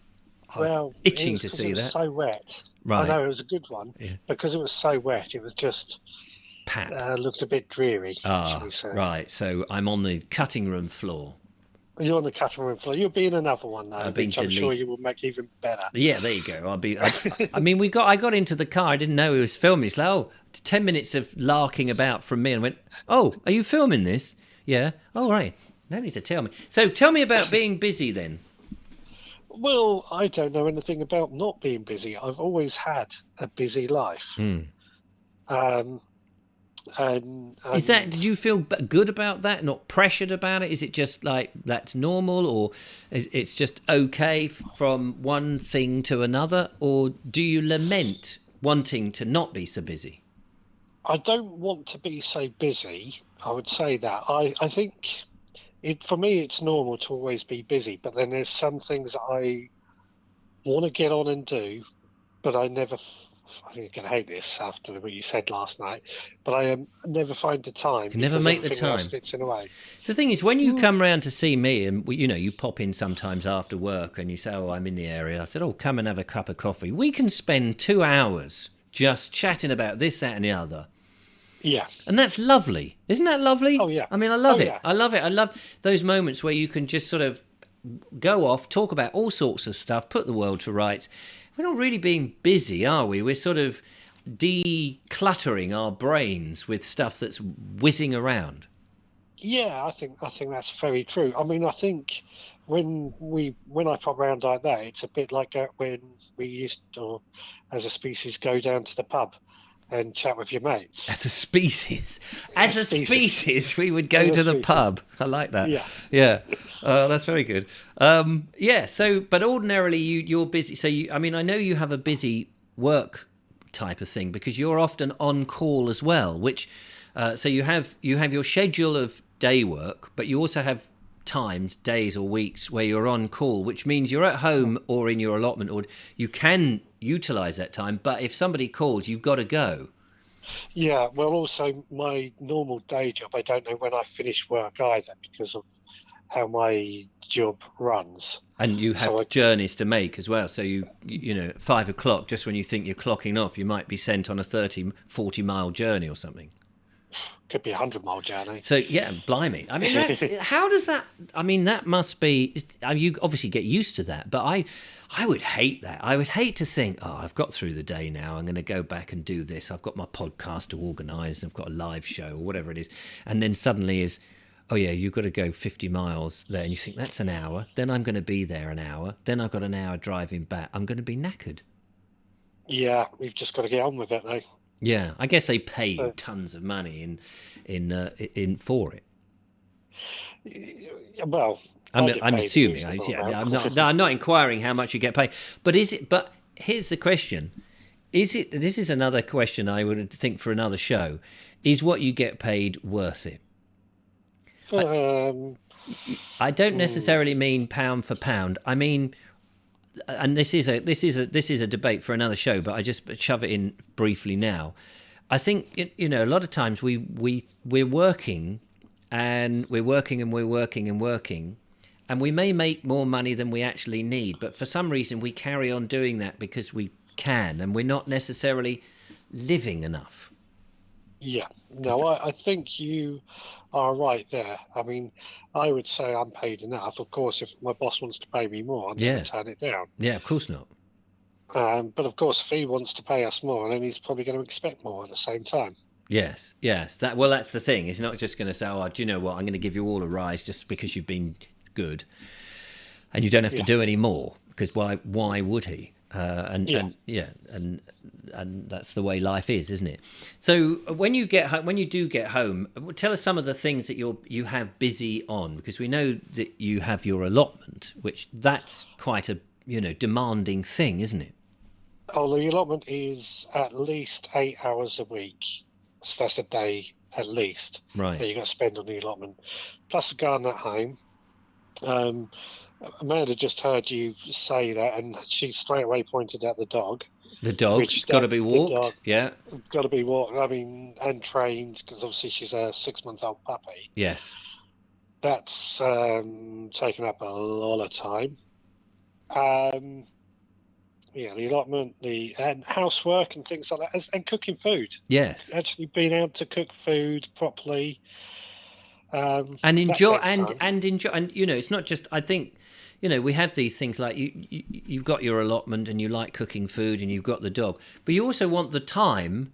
I was itching to see that. It was so wet. Right. I know, it was a good one. Yeah. Because it was so wet, it was just... looked a bit dreary, shall we say. Right. So I'm on the cutting room floor. You're on the cutting room floor. You'll be in another one, though, which I'm sure you will make even better. Yeah, there you go. I mean, I got into the car. I didn't know he was filming. It's like, 10 minutes of larking about from me, and went, oh, are you filming this? Yeah. Oh, right. No need to tell me. So tell me about being busy then. Well, I don't know anything about not being busy. I've always had a busy life. And is that? Did you feel good about that? Not pressured about it? Is it just like that's normal, or it's just okay from one thing to another, or do you lament wanting to not be so busy? I don't want to be so busy. I would say that. I think for me it's normal to always be busy, but then there's some things that I want to get on and do, but I never. I think you're going to hate this after what you said last night, but I never find the time. You never make the time. Gets in the way. The thing is, when you come round to see me, and you pop in sometimes after work, and you say, "Oh, I'm in the area." I said, "Oh, come and have a cup of coffee." We can spend 2 hours just chatting about this, that, and the other. Yeah. And that's lovely, isn't that lovely? Oh yeah. I mean, I love it. Yeah. I love it. I love those moments where you can just sort of go off, talk about all sorts of stuff, put the world to rights. We're not really being busy, are we? We're sort of decluttering our brains with stuff that's whizzing around. Yeah, I think that's very true. I mean, I think when I pop around like that, it's a bit like when we used to, as a species, go down to the pub and chat with your mates. As a species, we would go to the pub. I like that. Yeah. That's very good. So, but ordinarily you're busy. So I know you have a busy work type of thing because you're often on call as well. Which, so you have your schedule of day work, but you also have times, days or weeks where you're on call, which means you're at home or in your allotment, or you can utilize that time, but if somebody calls, you've got to go. Yeah, well, also my normal day job, I don't know when I finish work either because of how my job runs. And you have journeys to make as well, so you at 5 o'clock, just when you think you're clocking off, you might be sent on a 30-40 mile journey or something. Could be a 100-mile journey. So yeah, blimey. I mean, how does that? I mean, that must be. You obviously get used to that, but I would hate that. I would hate to think, oh, I've got through the day now. I'm going to go back and do this. I've got my podcast to organise. I've got a live show or whatever it is, and then suddenly oh yeah, you've got to go 50 miles there, and you think that's an hour. Then I'm going to be there an hour. Then I've got an hour driving back. I'm going to be knackered. Yeah, we've just got to get on with it, though. Yeah, I guess they pay you tons of money in for it. Well, I'm assuming. I'm not inquiring how much you get paid. But here's the question: This is another question I would think for another show. Is what you get paid worth it? I don't necessarily mean pound for pound. I mean, and this is a debate for another show, but I just shove it in briefly now. I think a lot of times we're working, and we're working and we're working and working, and we may make more money than we actually need, but for some reason we carry on doing that because we can, and we're not necessarily living enough. Yeah, no, I think you are right there. I mean, I would say I'm paid enough. Of course, if my boss wants to pay me more, I'm going to turn it down. Yeah, of course not. But of course, if he wants to pay us more, then he's probably going to expect more at the same time. Yes. That's the thing. He's not just going to say, "Oh, do you know what? I'm going to give you all a rise just because you've been good, and you don't have to do any more." Because why would he? And that's the way life is, isn't it? So when you do get home, tell us some of the things that you have busy on, because we know that you have your allotment, which that's quite a demanding thing, isn't it? Oh, the allotment is at least 8 hours a week. So that's a day at least. Right. That you got to spend on the allotment, plus a garden at home. Amanda just heard you say that, and she straight away pointed at the dog. The dog's got to be walked. Yeah, got to be walked. I mean, and trained, because obviously she's a 6-month-old puppy. Yes, that's taken up a lot of time. The allotment, and housework and things like that, and cooking food. Yes, actually being able to cook food properly. And enjoy, and enjoy, and it's not just. I think, we have these things like you've got your allotment and you like cooking food and you've got the dog, but you also want the time,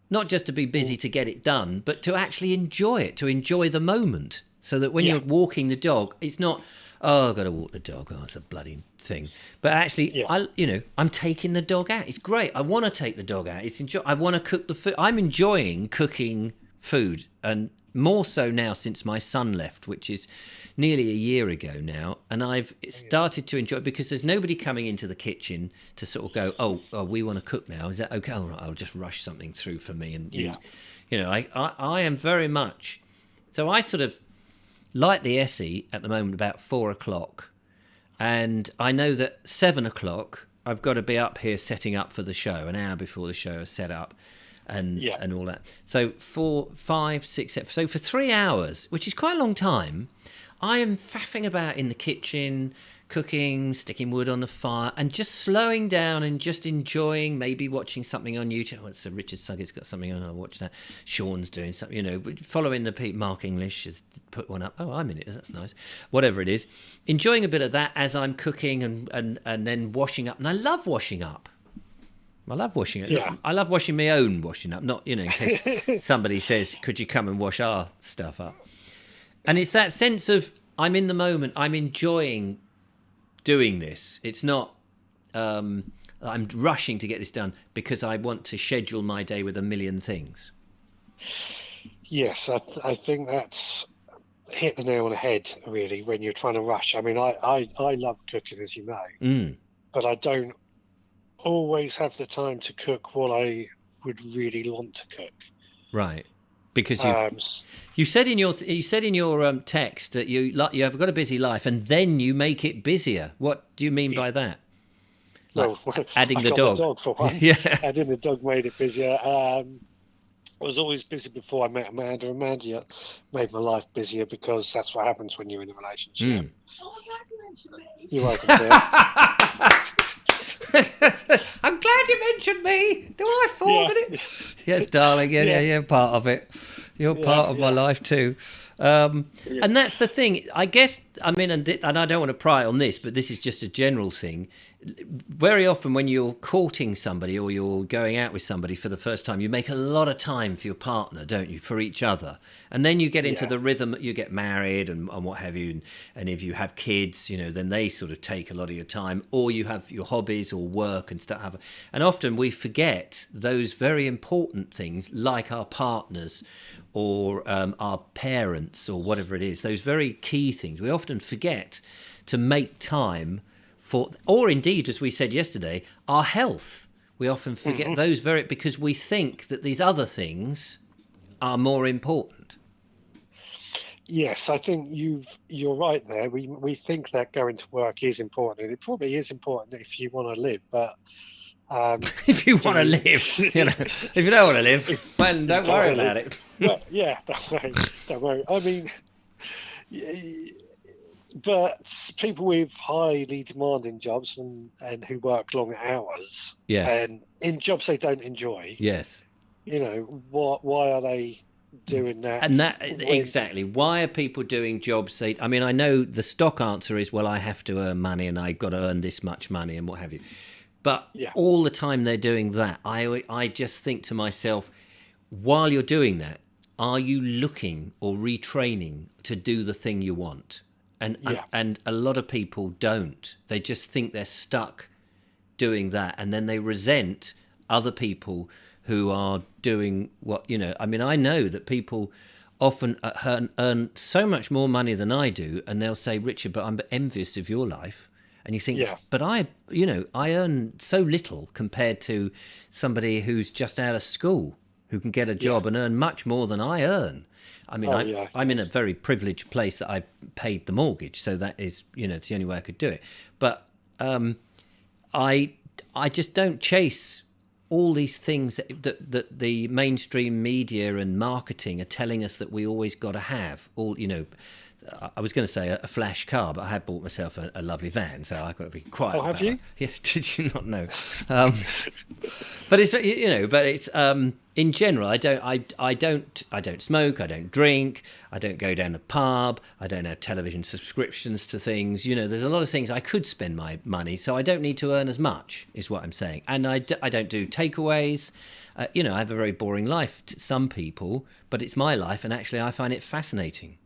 not just to be busy to get it done, but to actually enjoy it, to enjoy the moment, so that when you're walking the dog, it's not, oh, I've got to walk the dog, oh, it's a bloody thing. But actually, I'm taking the dog out. It's great. I want to take the dog out. I want to cook the food. I'm enjoying cooking food, and more so now since my son left, which is nearly a year ago now, and I've started to enjoy it because there's nobody coming into the kitchen to sort of go, oh, we want to cook now. Is that okay? All right, I'll just rush something through for me. And I am very much. So I sort of light the Essie at the moment about 4:00, and I know that 7:00 I've got to be up here setting up for the show, an hour before the show is set up. And all that. So 4, 5, 6, 7. So for 3 hours, which is quite a long time, I am faffing about in the kitchen, cooking, sticking wood on the fire, and just slowing down and just enjoying, maybe watching something on YouTube. What's Richard Suggett's got something on? I'll watch that. Sean's doing something, following the Mark English has put one up. Oh, I'm in it. That's nice. Whatever it is. Enjoying a bit of that as I'm cooking and then washing up. And I love washing up. I love washing it. Yeah. I love washing my own washing up, not, in case somebody says, could you come and wash our stuff up? And it's that sense of I'm in the moment. I'm enjoying doing this. It's not I'm rushing to get this done because I want to schedule my day with a million things. Yes, I think that's hit the nail on the head, really, when you're trying to rush. I mean, I love cooking, as you know, but I don't always have the time to cook what I would really want to cook. Right, because you said in your text that you have got a busy life, and then you make it busier. What do you mean by that? Like adding the dog for one. Yeah, adding the dog made it busier. I was always busy before I met Amanda. Amanda made my life busier because that's what happens when you're in a relationship. Oh, I'm glad you mentioned me. You're welcome, Phil. I'm glad you mentioned me. Do I fall in it? Yes, darling. Yeah, you're part of it. You're part of my life too. And that's the thing. I guess, I mean, and I don't want to pry on this, but this is just a general thing. Very often when you're courting somebody or you're going out with somebody for the first time, you make a lot of time for your partner, don't you, for each other. And then you get into the rhythm, you get married and what have you. And if you have kids, then they sort of take a lot of your time, or you have your hobbies or work and stuff. And often we forget those very important things, like our partners or our parents or whatever it is, those very key things. We often forget to make time for, or indeed, as we said yesterday, our health. We often forget those because we think that these other things are more important. Yes, I think you're right there. We think that going to work is important, and it probably is important if you want to live. But if you want to live, if you don't want to live, well, don't worry about it. Well, yeah, don't worry. I mean, but people with highly demanding jobs and who work long hours, and in jobs they don't enjoy, why are they doing that? And exactly, why are people doing jobs I mean, I know the stock answer is, well, I have to earn money and I've got to earn this much money and what have you, but all the time they're doing that, I just think to myself, while you're doing that, are you looking or retraining to do the thing you want? And a lot of people don't. They just think they're stuck doing that, and then they resent other people who are doing what, I mean, I know that people often earn so much more money than I do, and they'll say, Richard, but I'm envious of your life. And you think, but I earn so little compared to somebody who's just out of school, who can get a job and earn much more than I earn. I mean, I'm in a very privileged place that I've paid the mortgage, so that is, it's the only way I could do it. But I just don't chase all these things that the mainstream media and marketing are telling us that we always got to have. I was going to say a flash car, but I had bought myself a lovely van, so I've got to be quiet. Oh, have you? Yeah, did you not know? But it's in general, I don't smoke, I don't drink, I don't go down the pub, I don't have television subscriptions to things. There's a lot of things I could spend my money, so I don't need to earn as much, is what I'm saying. And I don't do takeaways. I have a very boring life to some people, but it's my life, and actually I find it fascinating.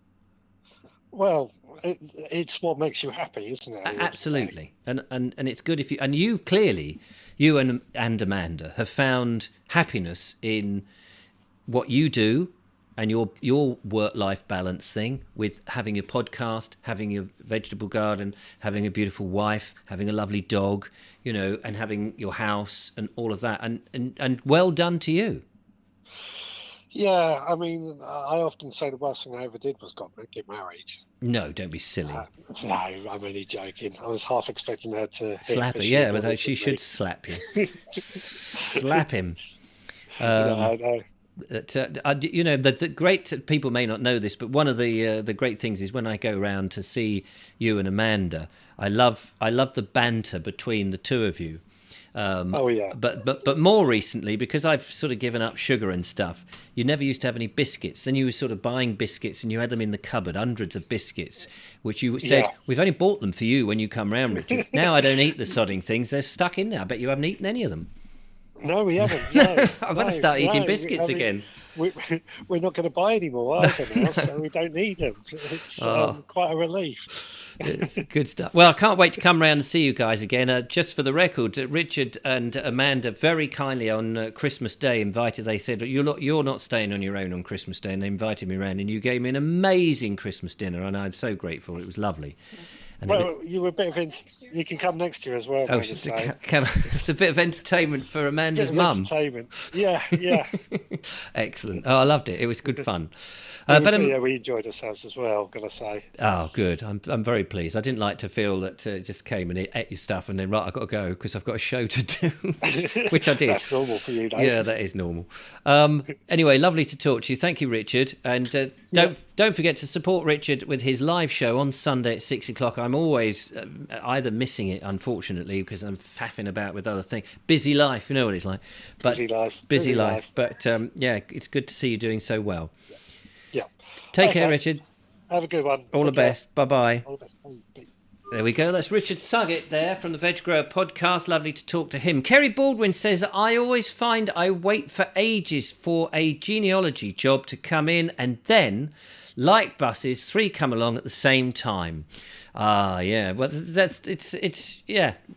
Well, it's what makes you happy, isn't it? Absolutely, and it's good if you clearly, you and Amanda have found happiness in what you do, and your work-life balance thing with having a podcast, having your vegetable garden, having a beautiful wife, having a lovely dog, and having your house and all of that, and well done to you. Yeah, I mean, I often say the worst thing I ever did was get married. No, don't be silly. No, I'm only joking. I was half expecting her to slap her. But she should slap you. Slap him. I know. The great people may not know this, but one of the great things is when I go around to see you and Amanda, I love the banter between the two of you. But more recently, because I've sort of given up sugar and stuff, you never used to have any biscuits. Then you were sort of buying biscuits and you had them in the cupboard, hundreds of biscuits, which you said, we've only bought them for you when you come round, Richard. Now I don't eat the sodding things. They're stuck in there. I bet you haven't eaten any of them. No, we haven't. No, I've got to start eating biscuits again. We're not going to buy any more either now, so we don't need them. It's quite a relief. It's good stuff. Well, I can't wait to come round and see you guys again. Just for the record, Richard and Amanda very kindly on Christmas Day they said, you're not staying on your own on Christmas Day, and they invited me around, and you gave me an amazing Christmas dinner, and I'm so grateful. It was lovely. And you were a bit of you can come next year as well. Oh, it's a bit of entertainment for Amanda's mum. Entertainment, yeah. Excellent. Oh, I loved it. It was good fun. We enjoyed ourselves as well, gotta say. Oh, good. I'm very pleased. I didn't like to feel that just came and ate your stuff and then I've got to go because I've got a show to do, which I did. That's normal for you, though. Yeah, that is normal. Anyway, lovely to talk to you. Thank you, Richard. And don't forget to support Richard with his live show on Sunday at 6:00. I'm always either missing it, unfortunately, because I'm faffing about with other things. Busy life, you know what it's like. But busy life. But it's good to see you doing so well. Yeah. Take care, Richard. Have a good one. All the best. Bye-bye. All the best. Bye. There we go. That's Richard Suggett there from the Veg Grower podcast. Lovely to talk to him. Kerry Baldwin says, I always find I wait for ages for a genealogy job to come in, and then, like buses, 3 come along at the same time. Yeah. Well,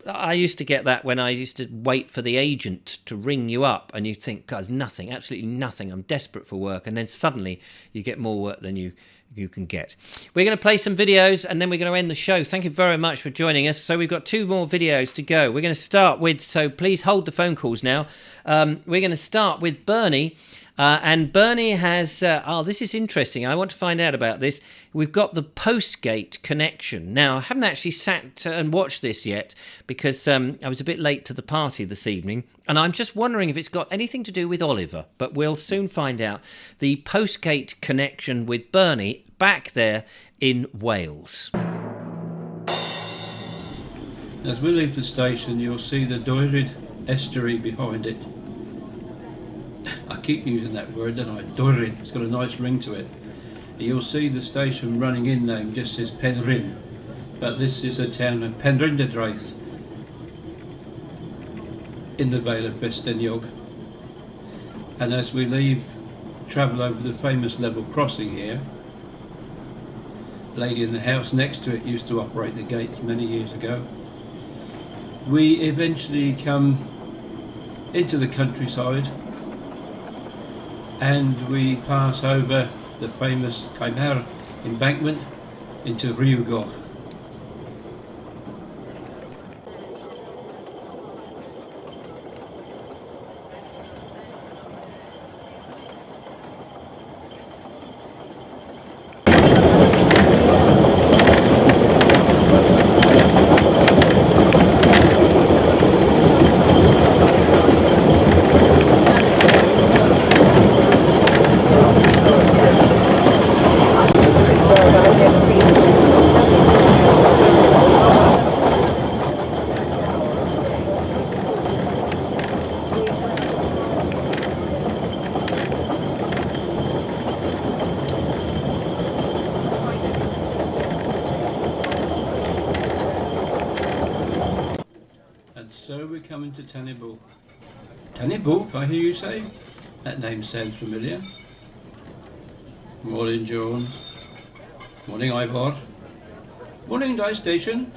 I used to get that when I used to wait for the agent to ring you up, and you think, God, there's nothing, absolutely nothing. I'm desperate for work, and then suddenly you get more work than you you can get. We're going to play some videos and then we're going to end the show. Thank you very much for joining us. So we've got 2 more videos to go. We're going to start with, so please hold the phone calls now. We're going to start with Bernie. And Bernie has, this is interesting. I want to find out about this. We've got the Postgate connection. Now, I haven't actually sat and watched this yet because I was a bit late to the party this evening. And I'm just wondering if it's got anything to do with Oliver. But we'll soon find out. The Postgate connection with Bernie back there in Wales. As we leave the station, you'll see the Doirid estuary behind it. I keep using that word, don't I? Doirid. It's got a nice ring to it. You'll see the station running in name just says Penryn, but this is the town of Penrhynderdraeth in the Vale of Festiniog. And as we travel over the famous level crossing here, the lady in the house next to it used to operate the gates many years ago. We eventually come into the countryside and we pass over the famous Cymru embankment into Rhiwgoch. Coming to Tannibulk. Tannibulk, I hear you say? That name sounds familiar. Morning, John. Morning, Ivor. Morning, Die Station.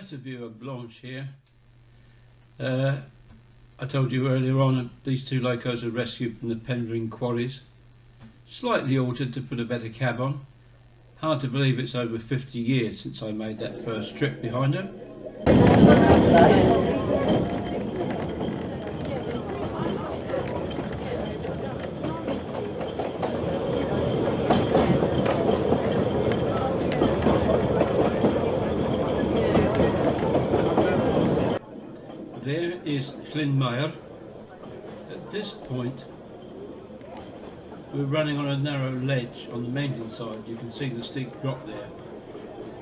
View of Blanche here. I told you earlier on that these 2 locos are rescued from the Penryn quarries, slightly altered to put a better cab on. Hard to believe it's over 50 years since I made that first trip behind her. There is Llinmaer. At this point, we're running on a narrow ledge on the mountain side. You can see the steep drop there.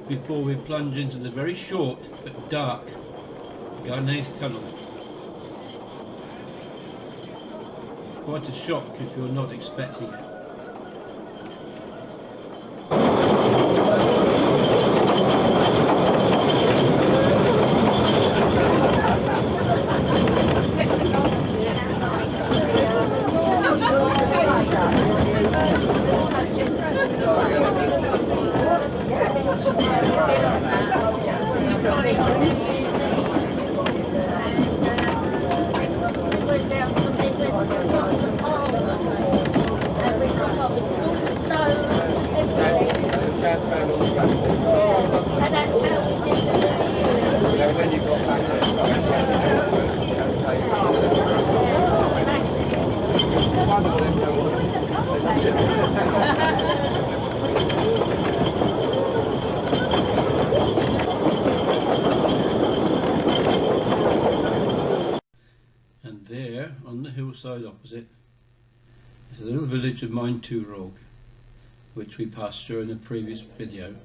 Before we plunge into the very short but dark Garnaith tunnel. Quite a shock if you're not expecting it. And there, on the hillside opposite, is a little village of Maentúrog, which we passed through in a previous video.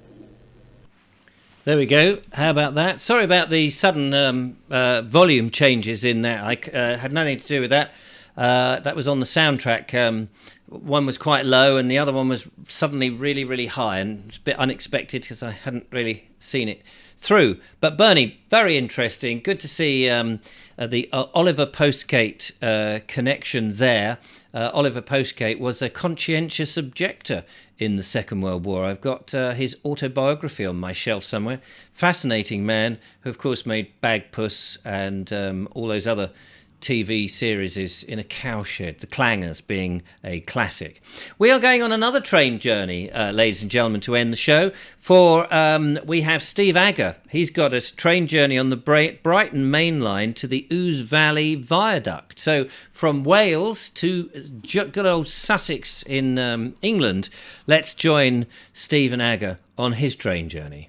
There we go. How about that? Sorry about the sudden volume changes in there. I had nothing to do with that. That was on the soundtrack one was quite low and the other one was suddenly really, really high, and it's a bit unexpected because I hadn't really seen it through. But Bernie, very interesting. Good to see the Oliver Postgate connection there. Oliver Postgate was a conscientious objector in the Second World War. I've got his autobiography on my shelf somewhere. Fascinating man who, of course, made Bagpuss and all those other TV series is In a Cowshed, The Clangers being a classic. We are going on another train journey, ladies and gentlemen, to end the show. For we have Steve Agger. He's got a train journey on the Brighton Main Line to the Ouse Valley Viaduct. So from Wales to good old Sussex in England, let's join Stephen Agger on his train journey.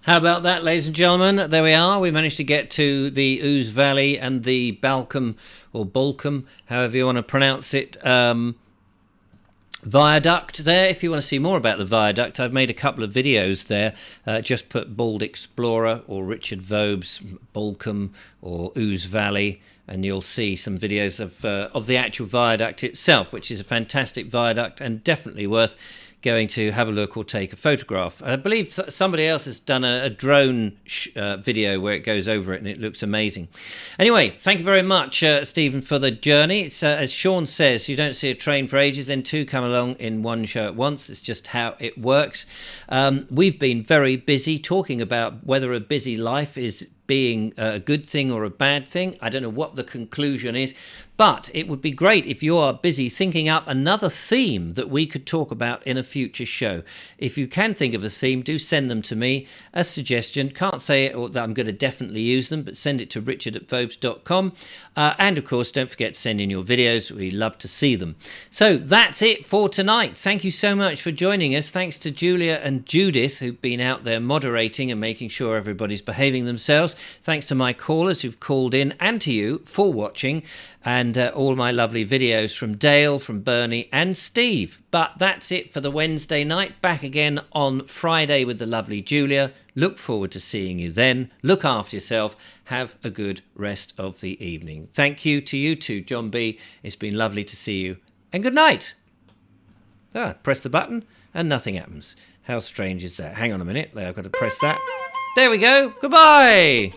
How about that, ladies and gentlemen? There we are. We managed to get to the Ouse Valley and the Balcombe, or Balcombe, however you want to pronounce it, viaduct there. If you want to see more about the viaduct, I've made a couple of videos there. Just put Bald Explorer or Richard Vobes, Balcombe or Ouse Valley, and you'll see some videos of the actual viaduct itself, which is a fantastic viaduct and definitely worth going to have a look or take a photograph. I believe somebody else has done a drone video where it goes over it and it looks amazing. Anyway, thank you very much, Stephen, for the journey. It's, as Sean says, you don't see a train for ages, then two come along in one show at once. It's just how it works. We've been very busy talking about whether a busy life is being a good thing or a bad thing. I don't know what the conclusion is, but it would be great if you are busy thinking up another theme that we could talk about in a future show. If you can think of a theme, do send them to me. A suggestion, can't say it or that I'm going to definitely use them, but send it to richard@vobes.com. And of course, don't forget to send in your videos. We love to see them. So that's it for tonight. Thank you so much for joining us. Thanks to Julia and Judith, who've been out there moderating and making sure everybody's behaving themselves. Thanks to my callers who've called in, and to you for watching. And and all my lovely videos from Dale, from Bernie and Steve. But that's it for the Wednesday night. Back again on Friday with the lovely Julia. Look forward to seeing you then. Look after yourself. Have a good rest of the evening. Thank you to you too, John B. It's been lovely to see you. And good night. Press the button and nothing happens. How strange is that? Hang on a minute. I've got to press that. There we go. Goodbye.